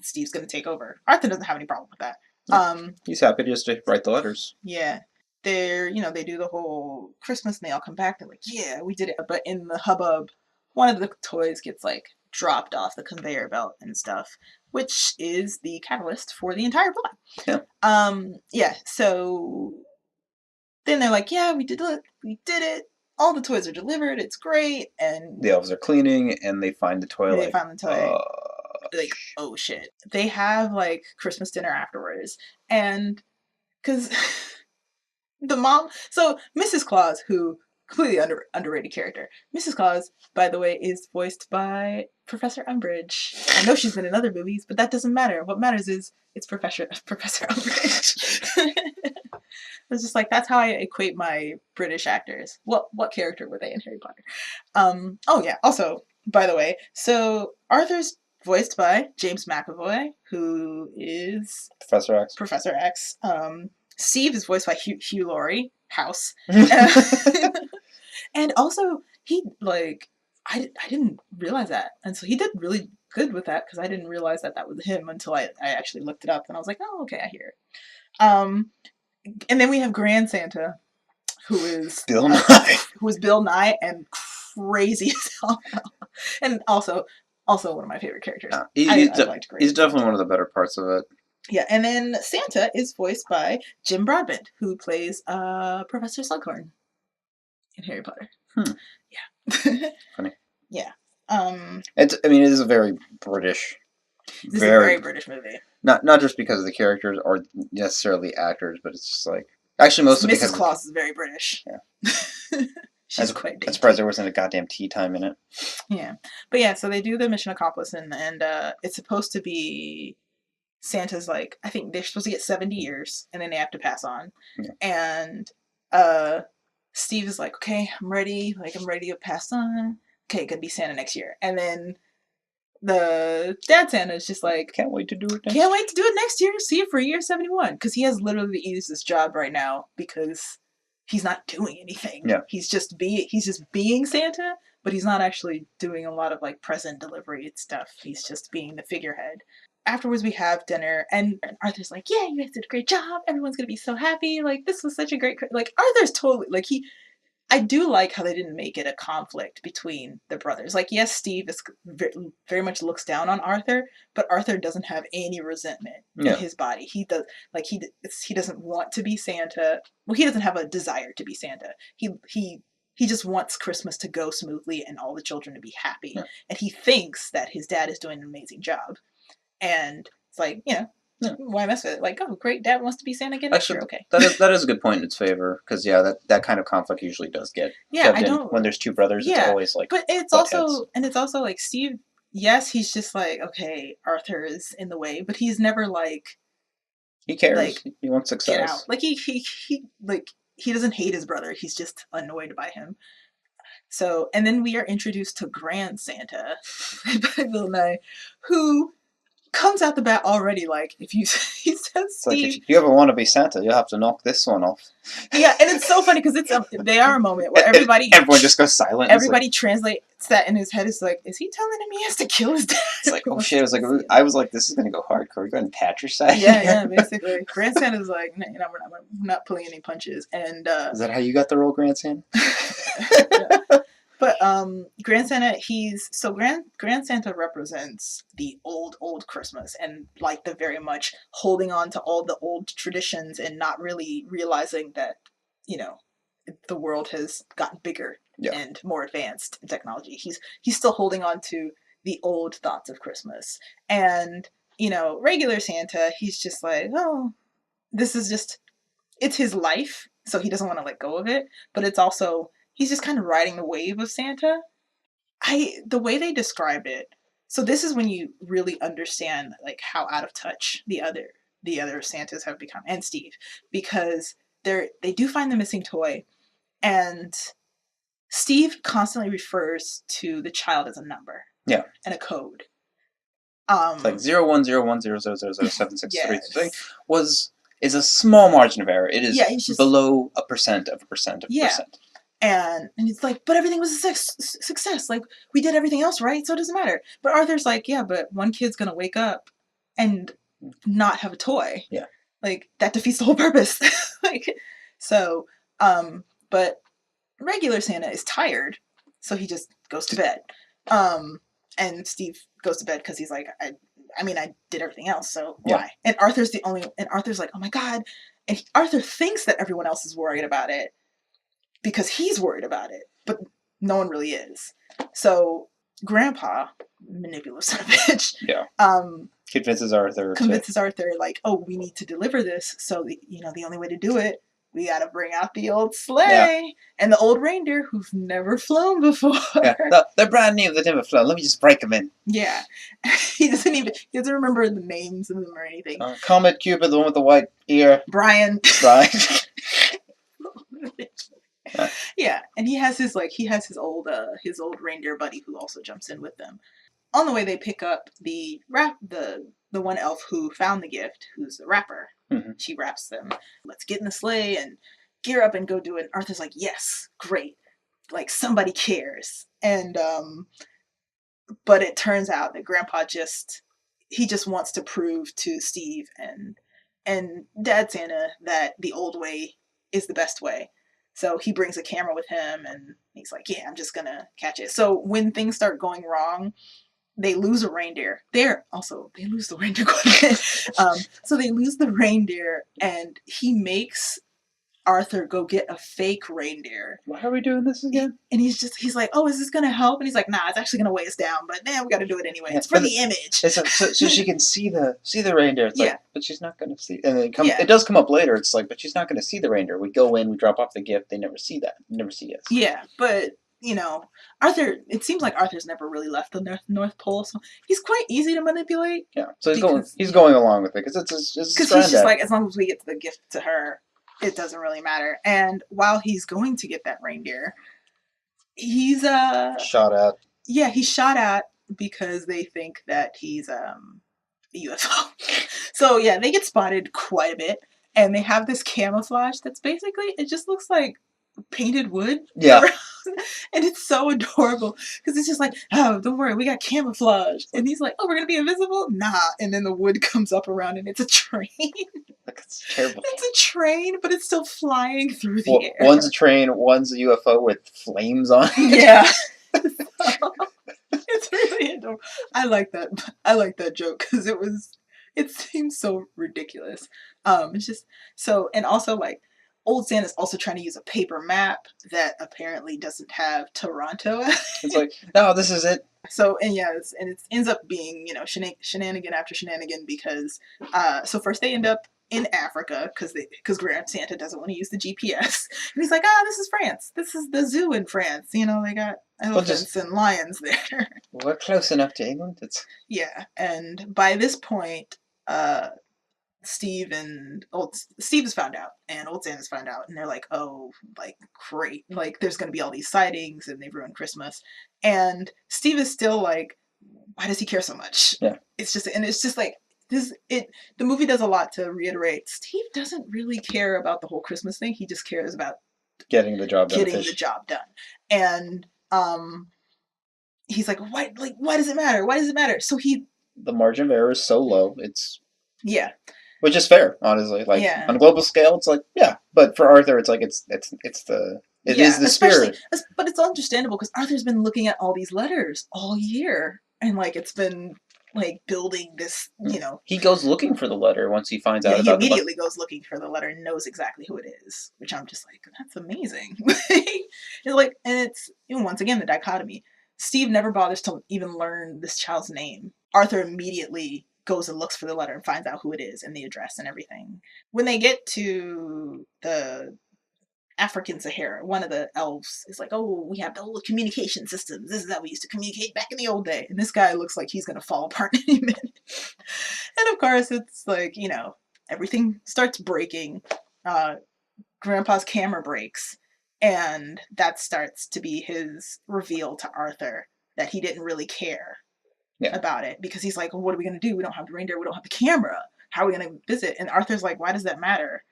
Steve's going to take over. Arthur doesn't have any problem with that. Yeah. He's happy just to write the letters. Yeah. They do the whole Christmas and they all come back. They're like, yeah, we did it. But in the hubbub, one of the toys gets like dropped off the conveyor belt and stuff, which is the catalyst for the entire plot. Yeah. So then they're like, yeah, we did it. All the toys are delivered. It's great. And the elves are cleaning and they find the toy. They find the toy. Like, oh shit. They have like Christmas dinner afterwards. And because the mom, so Mrs. Claus, who completely underrated character. Mrs. Claus, by the way, is voiced by Professor Umbridge. I know she's been in other movies, but that doesn't matter. What matters is it's Professor Umbridge. It's just like, that's how I equate my British actors. What character were they in Harry Potter? Oh yeah. Also, by the way, so Arthur's voiced by James McAvoy, who is Professor X. Steve is voiced by Hugh Laurie, House. And also, he, like, I didn't realize that. And so he did really good with that, because I didn't realize that was him until I actually looked it up. And I was like, oh, okay, I hear it. And then we have Grand Santa, who is Bill Nye. Who is Bill Nye and crazy as hell. And also one of my favorite characters. He's definitely one of the better parts of it. Yeah, and then Santa is voiced by Jim Broadbent, who plays Professor Slughorn in Harry Potter. Yeah. Funny. Yeah. It is a very British. This is a very British movie. Not just because of the characters or necessarily actors, but it's just like, actually mostly because Mrs. Claus is very British. Yeah. She's quite dainty. I'm surprised there wasn't a goddamn tea time in it. Yeah. But yeah, so they do the mission accomplished, and it's supposed to be Santa's, like, I think they're supposed to get 70 years, and then they have to pass on. Yeah. And Steve is like, okay, I'm ready to pass on. Okay, gonna be Santa next year. And then the dad Santa is just like, can't wait to do it next year. See you for year 71. Because he has literally the easiest job right now, because he's not doing anything. Yeah. He's just being Santa, but he's not actually doing a lot of like present delivery and stuff. He's just being the figurehead. Afterwards, we have dinner, and Arthur's like, yeah, you guys did a great job. Everyone's going to be so happy. Like, this was such a great... Like, Arthur's totally... Like, I do like how they didn't make it a conflict between the brothers. Like, yes, Steve is very much looks down on Arthur, but Arthur doesn't have any resentment in his body. He does... Like, he doesn't want to be Santa. Well, he doesn't have a desire to be Santa. He just wants Christmas to go smoothly and all the children to be happy. Yeah. And he thinks that his dad is doing an amazing job. And it's like, why mess with it? Like, oh, great, Dad wants to be Santa again next year. Okay, that is a good point in its favor, because that kind of conflict usually does get when there's two brothers. It's always like, but it's also like Steve yes, he's just like, okay, Arthur is in the way, but he's never like, He cares. like, He wants get success. out. Like he doesn't hate his brother. He's just annoyed by him. So, and then we are introduced to Grand Santa by Bill Nye, who comes out the bat already like, if you, he says, It's like, Steve. if you ever want to be Santa, you'll have to knock this one off. Yeah, and it's so funny because they are a moment where everybody just goes silent. Everybody translates that in his head. Is like, is he telling him he has to kill his dad? It's like, oh shit! I was like, this is gonna go hardcore. We're going patricide. Yeah, basically. Grand Santa's like, we're not pulling any punches. And is that how you got the role, Grand Santa? Yeah. But Grand Santa, Grand Santa represents the old Christmas, and like the very much holding on to all the old traditions and not really realizing that, the world has gotten bigger and more advanced in technology. He's still holding on to the old thoughts of Christmas. And, regular Santa, he's just like, oh, this is just, it's his life, so he doesn't want to let go of it, but it's also, he's just kind of riding the wave of Santa. The way they describe it, so this is when you really understand like how out of touch the other Santas have become, and Steve, because they do find the missing toy, and Steve constantly refers to the child as a number. Yeah. And a code. It's like 01010007633 is a small margin of error. It is below 1% of a percent of a percent. And it's like, but everything was a success. Like, we did everything else right, so it doesn't matter. But Arthur's like, yeah, but one kid's gonna wake up and not have a toy. Yeah. Like, that defeats the whole purpose. But regular Santa is tired, so he just goes to bed. And Steve goes to bed because he's like, I did everything else, so why? And Arthur's like, oh my God. And Arthur thinks that everyone else is worried about it because he's worried about it, but no one really is. So Grandpa, manipulative son of a bitch, convinces Arthur like, oh, we need to deliver this. So the only way to do it, we got to bring out the old sleigh and the old reindeer who've never flown before. Yeah, they're brand new. They've never flown. Let me just break them in. Yeah, he doesn't remember the names of them or anything. Comet, Cupid, the one with the white ear. Brian. Yeah, and he has his old reindeer buddy who also jumps in with them. On the way, they pick up the one elf who found the gift, who's the rapper. Mm-hmm. She raps them. Let's get in the sleigh and gear up and go do it. And Arthur's like, yes, great, like somebody cares. And but it turns out that Grandpa just wants to prove to Steve and Dad Santa that the old way is the best way. So he brings a camera with him, and he's like, yeah, I'm just going to catch it. So when things start going wrong, they lose a reindeer. They lose the reindeer quite a bit. So they lose the reindeer, and he makes Arthur go get a fake reindeer. Why are we doing this again? And he's like, oh, is this going to help? And he's like, nah, it's actually going to weigh us down, but we got to do it anyway. It's for the image. So she can see the reindeer. It's like, but she's not going to see. And it does come up later. It's like, but she's not going to see the reindeer. We go in, we drop off the gift. They never see that. They never see us. Yeah, but Arthur. It seems like Arthur's never really left the North Pole, so he's quite easy to manipulate. Yeah, so he's going along with it because it's because he's just like, as long as we get the gift to her, it doesn't really matter. And while he's going to get that reindeer, he's shot at. Yeah, he's shot at because they think that he's a UFO. So yeah, they get spotted quite a bit, and they have this camouflage that's basically, it just looks like painted wood. Yeah. And it's so adorable because it's just like, oh, don't worry, we got camouflage. And he's like, oh, we're gonna be invisible? Nah. And then the wood comes up around and it's a train. It's terrible. It's a train, but it's still flying through the air. One's a train, one's a UFO with flames on it. Yeah. It's really adorable. I like that joke because it seems so ridiculous. It's just so, and also like, Old Santa's also trying to use a paper map that apparently doesn't have Toronto. It's like, no, this is it. So, and it ends up being, shenanigan after shenanigan because, so first they end up in Africa because Grand Santa doesn't want to use the GPS. And he's like, this is France. This is the zoo in France. They got elephants and lions there. We're close enough to England. Yeah, and by this point, Steve has found out, and Old Santa's found out, and they're like, oh, like, great, like, there's gonna be all these sightings, and they've ruined Christmas. And Steve is still like, why does he care so much? Yeah. It's just like, the movie does a lot to reiterate, Steve doesn't really care about the whole Christmas thing, he just cares about getting the job done. And, he's like, why does it matter? Why does it matter? So the margin of error is so low, yeah. Which is fair, honestly. Like, on a global scale, it's like, yeah. But for Arthur, it's like, it is the spirit. But it's understandable, because Arthur's been looking at all these letters all year. And, like, it's been, like, building this, He goes looking for the letter once he finds out he about immediately goes looking for the letter and knows exactly who it is. Which I'm just like, that's amazing. It's like, and it's, once again, the dichotomy. Steve never bothers to even learn this child's name. Arthur immediately goes and looks for the letter and finds out who it is and the address and everything. When they get to the African Sahara, one of the elves is like, oh, we have the old communication systems. This is how we used to communicate back in the old day. And this guy looks like he's going to fall apart any minute. And of course, it's like, everything starts breaking. Grandpa's camera breaks. And that starts to be his reveal to Arthur that he didn't really care about it, because he's like, well, what are we going to do? We don't have the reindeer. We don't have the camera. How are we going to visit? And Arthur's like, why does that matter?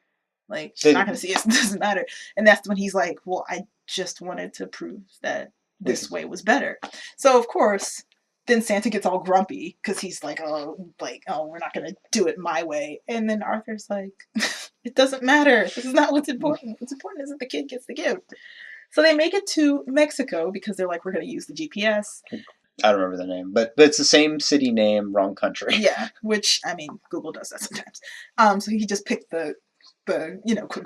Like, she's not going to see us. It doesn't matter. And that's when he's like, well, I just wanted to prove that this way was better. So, of course, then Santa gets all grumpy because he's like, oh, we're not going to do it my way. And then Arthur's like, it doesn't matter. This is not what's important. What's important is that the kid gets the gift. So they make it to Mexico because they're like, we're going to use the GPS. I don't remember the name, but it's the same city name, wrong country. Yeah, which, I mean, Google does that sometimes. So he just picked the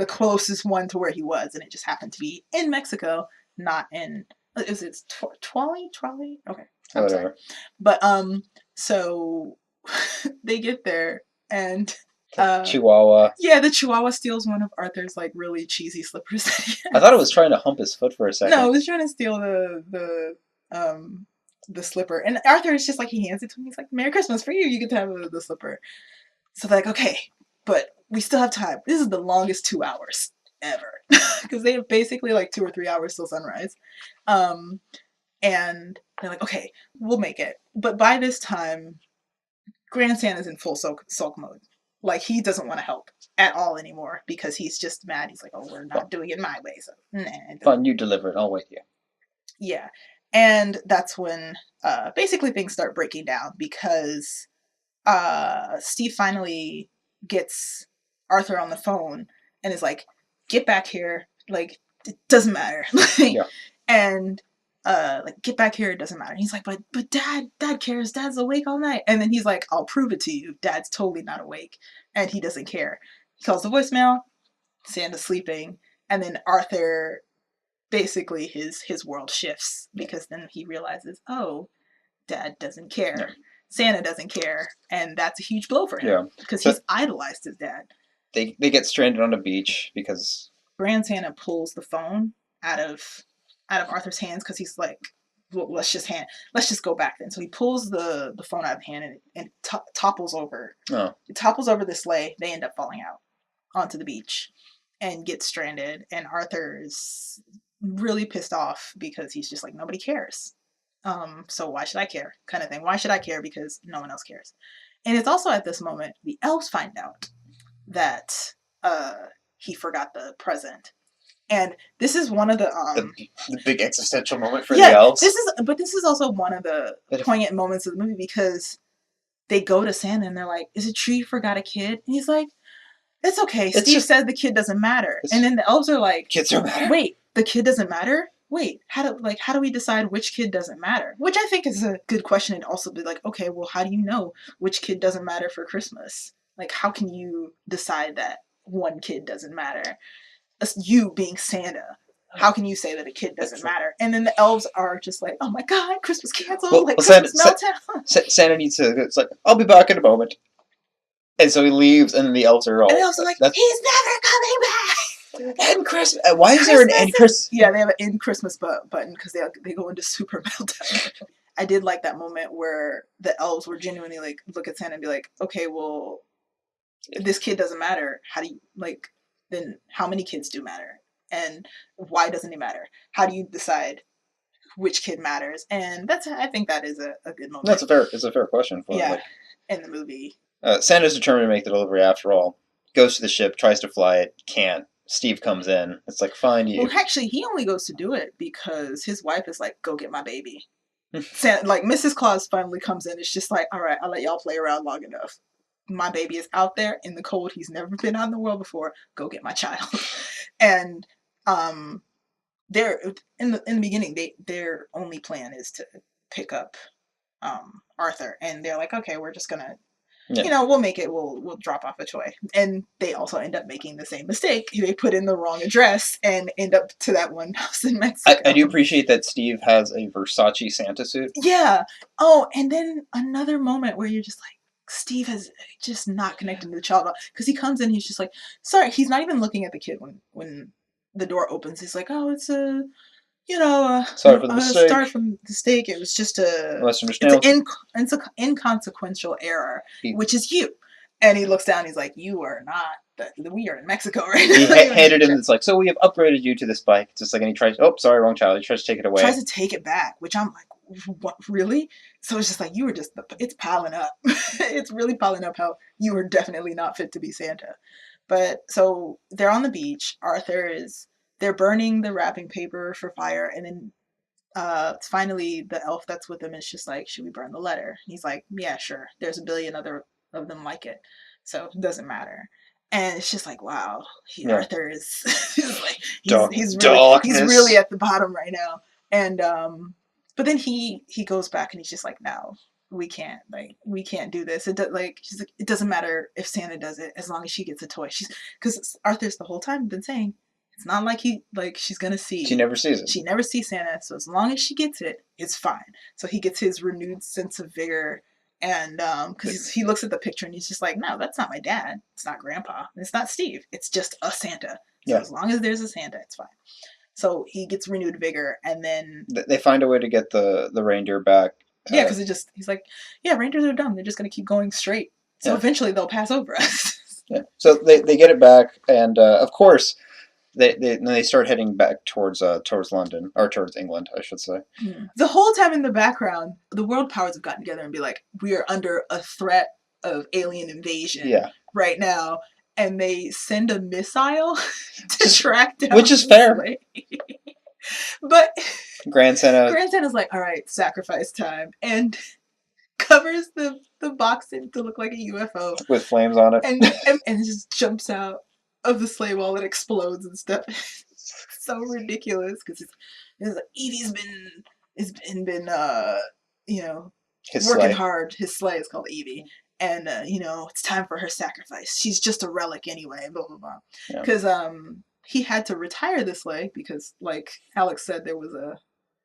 closest one to where he was, and it just happened to be in Mexico, not in, is it Trolley? Okay. Whatever. But, so they get there, and Chihuahua. Yeah, the Chihuahua steals one of Arthur's, like, really cheesy slippers that he has. I thought it was trying to hump his foot for a second. No, it was trying to steal the slipper. And Arthur is just like, he hands it to him. He's like, Merry Christmas for you. You get to have the slipper. So they're like, okay, but we still have time. This is the longest 2 hours ever. Because they have basically like 2 or 3 hours till sunrise. And they're like, okay, we'll make it. But by this time, Grand Santa's in full sulk mode. Like, he doesn't want to help at all anymore because he's just mad. He's like, oh, we're not doing it my way. So, fine, you deliver it. I'll wait here. Yeah. And that's when basically things start breaking down because Steve finally gets Arthur on the phone and is like, get back here. Like, it doesn't matter. Yeah. And like, get back here, it doesn't matter. And he's like, but Dad cares. Dad's awake all night. And then he's like, I'll prove it to you. Dad's totally not awake. And he doesn't care. He calls the voicemail. Santa's sleeping. And then Arthur, basically his world shifts because then he realizes, oh, Dad doesn't care. Yeah. Santa doesn't care. And that's a huge blow for him because he's idolized his dad. They get stranded on a beach because Grand Santa pulls the phone out of Arthur's hands because he's like, well, let's just go back then. So he pulls the phone out of hand and topples over. Oh. It topples over the sleigh. They end up falling out onto the beach and get stranded. And Arthur's really pissed off because he's just like, nobody cares. So why should I care? Kind of thing. Why should I care? Because no one else cares. And it's also at this moment the elves find out that he forgot the present. And this is one of the big existential moment for the elves. This is also one of the poignant moments of the movie because they go to Santa and they're like, "Is it true you forgot a kid?" And he's like, "It's okay. Steve said the kid doesn't matter." And then the elves are like, "Kids don't matter." Wait, the kid doesn't matter? Wait, how do we decide which kid doesn't matter? Which I think is a good question, and also be like, okay, well, how do you know which kid doesn't matter for Christmas? Like, how can you decide that one kid doesn't matter? You being Santa, how can you say that a kid doesn't matter? And then the elves are just like, oh my God, Christmas canceled, Christmas meltdown. Santa needs to. It's like, I'll be back in a moment. And so he leaves, and then the elves are all. And the elves are like, That's he's never coming back. end Christmas. Why is there an end Christmas? Yeah, they have an end Christmas button because they go into super meltdown. I did like that moment where the elves were genuinely like look at Santa and be like, okay, well, this kid doesn't matter. How do you like? Then how many kids do matter, and why doesn't it matter? How do you decide which kid matters? And I think that is a good moment. It's a fair question for yeah, like in the movie. Santa's determined to make the delivery after all. Goes to the ship, tries to fly it, can't. Steve comes in. It's like, fine, you. Well, actually, he only goes to do it because his wife is like, go get my baby. Santa, like, Mrs. Claus finally comes in. It's just like, all right, I'll let y'all play around long enough. My baby is out there in the cold. He's never been out in the world before. Go get my child. And they're in the beginning. Their only plan is to pick up Arthur, and they're like, okay, we're just gonna. Yeah. We'll make it. We'll drop off a toy, and they also end up making the same mistake. They put in the wrong address and end up to that one house in Mexico. I do appreciate that Steve has a Versace Santa suit. Yeah. Oh, and then another moment where you're just like, Steve has just not connected to the child because he comes in. He's just like, sorry. He's not even looking at the kid when the door opens. He's like, oh, it's a. Sorry for the mistake. Sorry for the mistake. It was just it's an inconsequential error, which is you. And he looks down. He's like, "You are not. We are in Mexico right now." He handed him. It's like, so we have upgraded you to this bike. It's just like, and he tries. Oh, sorry, wrong child. He tries to take it away. Tries to take it back, which I'm like, what? Really? So it's just like you were just. It's piling up. It's really piling up. How you were definitely not fit to be Santa. But so they're on the beach. They're burning the wrapping paper for fire, and then finally the elf that's with him is just like, should we burn the letter? And he's like, yeah, sure. There's a billion other of them like it, so it doesn't matter. And it's just like, wow, Arthur is he's really at the bottom right now. And but then he goes back and he's just like, no, we can't do this. She's like, it doesn't matter if Santa does it as long as she gets a toy. Because Arthur's the whole time been saying. It's not like she's gonna see. She never sees it. She never sees Santa, so as long as she gets it, it's fine. So he gets his renewed sense of vigor, and because he looks at the picture and he's just like, no, that's not my dad. It's not Grandpa. It's not Steve. It's just a Santa. So as long as there's a Santa, it's fine. So he gets renewed vigor, and then they find a way to get the reindeer back. Yeah, because he's like, yeah, reindeers are dumb. They're just gonna keep going straight. So eventually they'll pass over us. Yeah. So they get it back, and of course. They start heading back towards London, or towards England, I should say. The whole time in the background, the world powers have gotten together and be like, we are under a threat of alien invasion right now, and they send a missile to track down, which is fair. But Grand Santa's like, all right, sacrifice time, and covers the box to look like a UFO with flames on it, and just jumps out of the sleigh while it explodes and stuff. It's so ridiculous because it's like Evie's been working hard. His sleigh is called Evie, and it's time for her sacrifice. She's just a relic anyway. Blah blah blah. Because he had to retire the sleigh because, like Alex said, there was a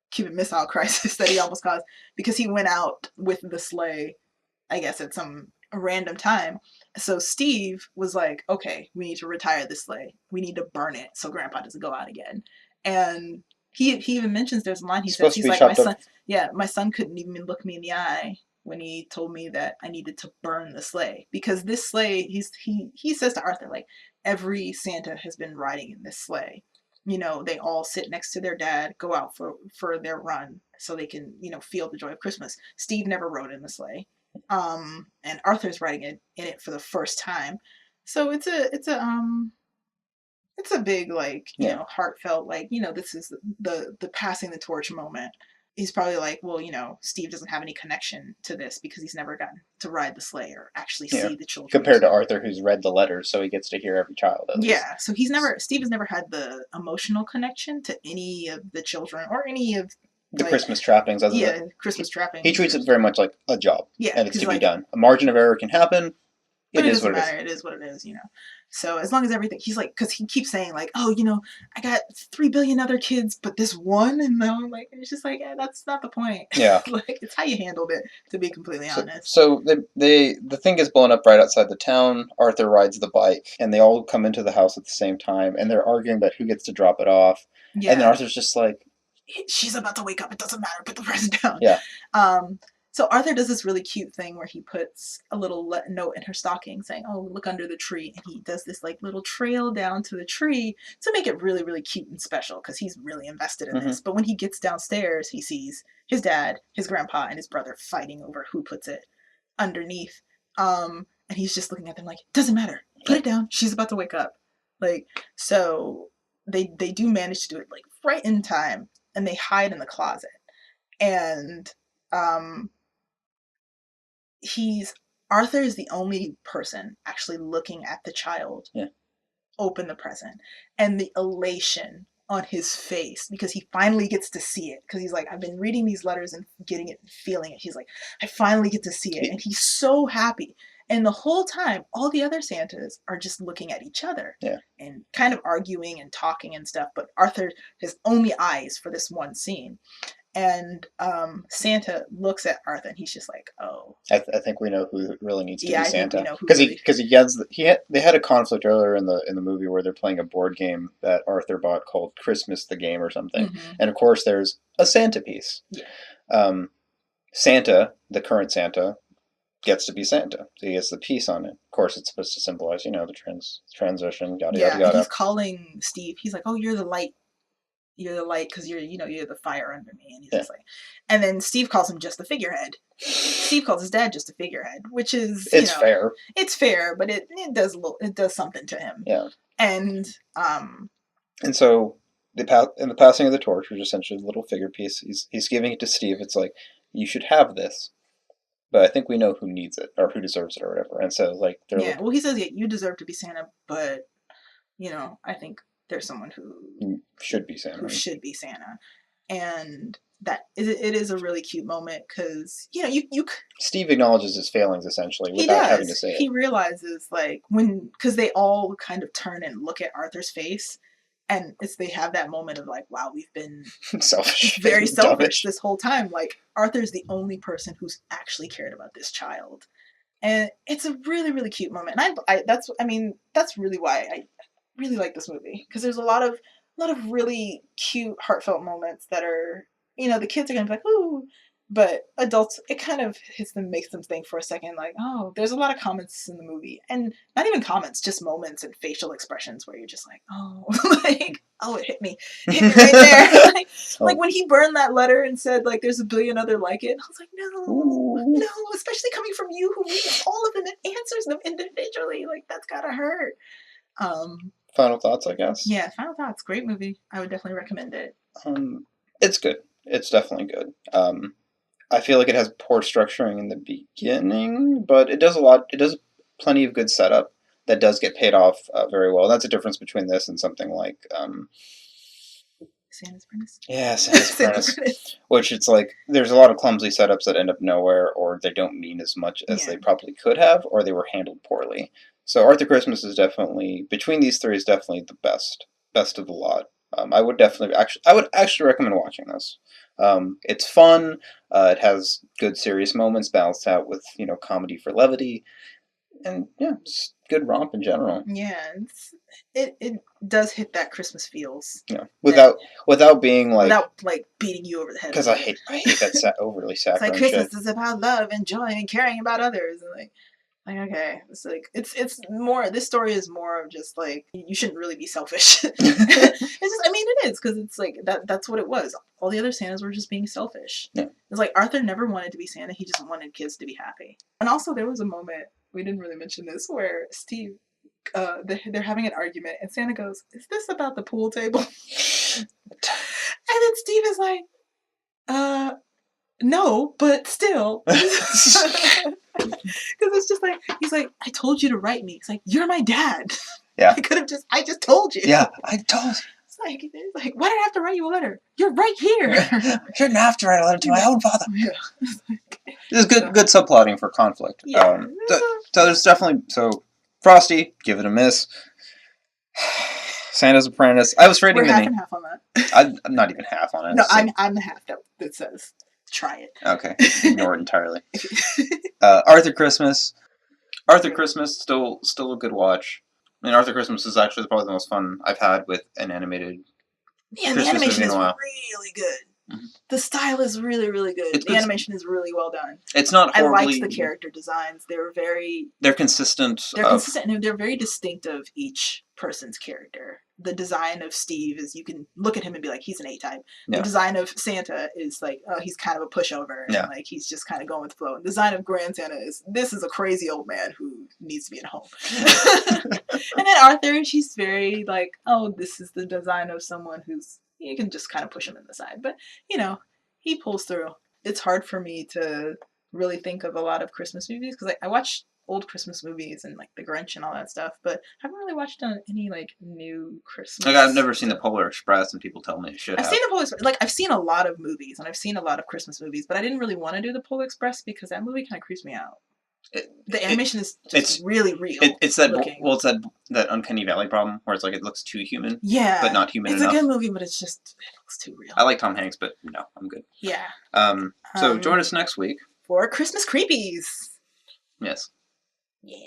Cuban Missile Crisis that he almost caused because he went out with the sleigh, I guess, at some random time. So Steve was like, okay, we need to retire this sleigh. We need to burn it so Grandpa doesn't go out again. And he even mentions there's a line he says, he's like, my son couldn't even look me in the eye when he told me that I needed to burn the sleigh. Because this sleigh, he says to Arthur, like, every Santa has been riding in this sleigh. They all sit next to their dad, go out for their run so they can, feel the joy of Christmas. Steve never rode in the sleigh. And Arthur's riding in it for the first time, so it's a big heartfelt this is the passing the torch moment. He's probably like, well, Steve doesn't have any connection to this because he's never gotten to ride the sleigh or actually see the children. Compared to Arthur, who's read the letters, so he gets to hear every child. Yeah, so Steve has never had the emotional connection to any of the children or any of the Christmas trappings. Christmas trappings. He treats it very much like a job. Yeah. And it's to be done. A margin of error can happen. But It it is doesn't what it is. matter. It is what it is, you know. So as long as everything, he's like, because he keeps saying like, oh, you know, I got 3 billion other kids, but this one, and I'm like, it's just like, that's not the point. Yeah. Like, it's how you handled it, to be completely honest. So the thing gets blown up right outside the town. Arthur rides the bike, and they all come into the house at the same time, and they're arguing about who gets to drop it off. Yeah. And then Arthur's just like, she's about to wake up. It doesn't matter. Put the present down. Yeah. So Arthur does this really cute thing where he puts a little note in her stocking saying, "Oh, look under the tree," and he does this like little trail down to the tree to make it really, really cute and special because he's really invested in this. But when he gets downstairs, he sees his dad, his grandpa, and his brother fighting over who puts it underneath. And he's just looking at them like, "Doesn't matter. Put it down. She's about to wake up." Like, so they do manage to do it like right in time, and they hide in the closet. And Arthur is the only person actually looking at the child open the present, and the elation on his face because he finally gets to see it, because he's like, I've been reading these letters and getting it and feeling it. He's like, I finally get to see it, and he's so happy. And the whole time, all the other Santas are just looking at each other and kind of arguing and talking and stuff, but Arthur has only eyes for this one scene. And Santa looks at Arthur, and he's just like, "Oh." I think we know who really needs to be Santa. I think we know who Because they had a conflict earlier in the movie where they're playing a board game that Arthur bought called Christmas the Game or something, and of course there's a Santa piece. Yeah. Santa, the current Santa, gets to be Santa. So he gets the piece on it. Of course, it's supposed to symbolize, the transition. Yada yada yada. He's calling Steve. He's like, "Oh, you're the light. You're the light because you're the fire under me." And he's just like, and then Steve calls him just a figurehead. Steve calls his dad just a figurehead, which is fair. It's fair, but it does something to him. Yeah. And so in the passing of the torch, which is essentially a little figure piece, he's giving it to Steve. It's like, you should have this, but I think we know who needs it or who deserves it or whatever. And so like well, he says, you deserve to be Santa, but I think there's someone who should be Santa. And that it is a really cute moment because Steve acknowledges his failings essentially without having to say it. He realizes because they all kind of turn and look at Arthur's face, and they have that moment of like, wow, we've been selfish, very selfish this whole time. Like, Arthur's the only person who's actually cared about this child, and it's a really, really cute moment. And that's really why I really like this movie, because there's a lot of really cute, heartfelt moments that are, the kids are gonna be like, ooh, but adults, it kind of makes them think for a second, like, oh, there's a lot of comments in the movie, and not even comments, just moments and facial expressions where you're just like, oh, like, oh, it hit me right there. like when he burned that letter and said like, there's a billion other like it, I was like, no, especially coming from you who reads all of them and answers them individually, like, that's gotta hurt. Final thoughts, I guess. Yeah, final thoughts. Great movie. I would definitely recommend it. It's good. It's definitely good. I feel like it has poor structuring in the beginning, but it does a lot. It does plenty of good setup that does get paid off very well. That's a difference between this and something like Santa's Apprentice. Yeah, Santa's Apprentice. Which it's like there's a lot of clumsy setups that end up nowhere, or they don't mean as much as they probably could have, or they were handled poorly. So Arthur Christmas is definitely, between these three, is definitely the best of the lot. I would actually recommend watching this. It's fun. It has good serious moments balanced out with comedy for levity, and it's good romp in general. Yeah, it does hit that Christmas feels. Yeah, without being like, without like beating you over the head. Because I hate that overly saccharine. It's like Christmas is about love and joy and caring about others, and like okay, it's like it's more. This story is more of just like, you shouldn't really be selfish. It's just, it is, because it's like that's what it was. All the other Santas were just being selfish. Yeah. It's like Arthur never wanted to be Santa. He just wanted kids to be happy. And also there was a moment, we didn't really mention this, where Steve, they're having an argument, and Santa goes, "Is this about the pool table?" And then Steve is like, no, but still. Because it's just like, he's like, "I told you to write me." It's like, you're my dad. Yeah. I just told you. Yeah, I told you. It's like, why did I have to write you a letter? You're right here. I shouldn't have to write a letter to my own father. Yeah. This is good subplotting for conflict. Yeah. So there's definitely Frosty, give it a miss. Santa's Apprentice. I was rating We're the half name. and half on that. I'm not even half on it. No, so- I'm the half that says try it. Okay, ignore it entirely. Arthur Christmas. Arthur Christmas, still a good watch. I mean, Arthur Christmas is actually probably the most fun I've had with an animated. Yeah, Christmas the animation movie in is a while. really good. Mhm. The style is really, really good. It's The good. animation is really well done. It's not I horribly. liked the character designs. They're Consistent. consistent and they're very distinct of each person's character. The design of Steve is, you can look at him and be like, he's an A-type. Yeah. The design of Santa is like, oh, he's kind of a pushover. Yeah. And like, he's just kind of going with the flow. And the design of Grand Santa is, this is a crazy old man who needs to be at home. And then Arthur, she's very like, oh, this is the design of someone who's, you can just kind of push him in the side. But, you know, he pulls through. It's hard for me to really think of a lot of Christmas movies because I watch old Christmas movies and like The Grinch and all that stuff, but I haven't really watched any like new Christmas. Like, I've never seen the Polar Express, and people tell me I should I've have. seen the Polar Express. Like, I've seen a lot of movies and I've seen a lot of Christmas movies, but I didn't really want to do the Polar Express because that movie kind of creeps me out. The animation is just really real. It's that looking. well, it's that uncanny valley problem where it's like it looks too human, Yeah, but not human it's enough. a good movie, but it's just, it looks too real. I like Tom Hanks, but no, I'm good. Yeah. So join us next week. For Christmas Creepies. Yes. Yeah.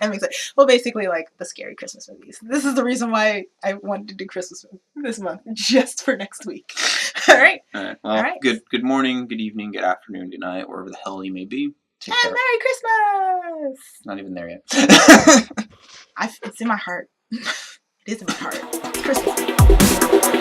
I'm excited. Well, basically, like the scary Christmas movies. This is the reason why I wanted to do Christmas this month, just for next week. All right. All right. Well, All right. good morning, good evening, good afternoon, good night, wherever the hell you may be. Take And care. Merry Christmas! Not even there yet. It's in my heart. It is in my heart. It's Christmas.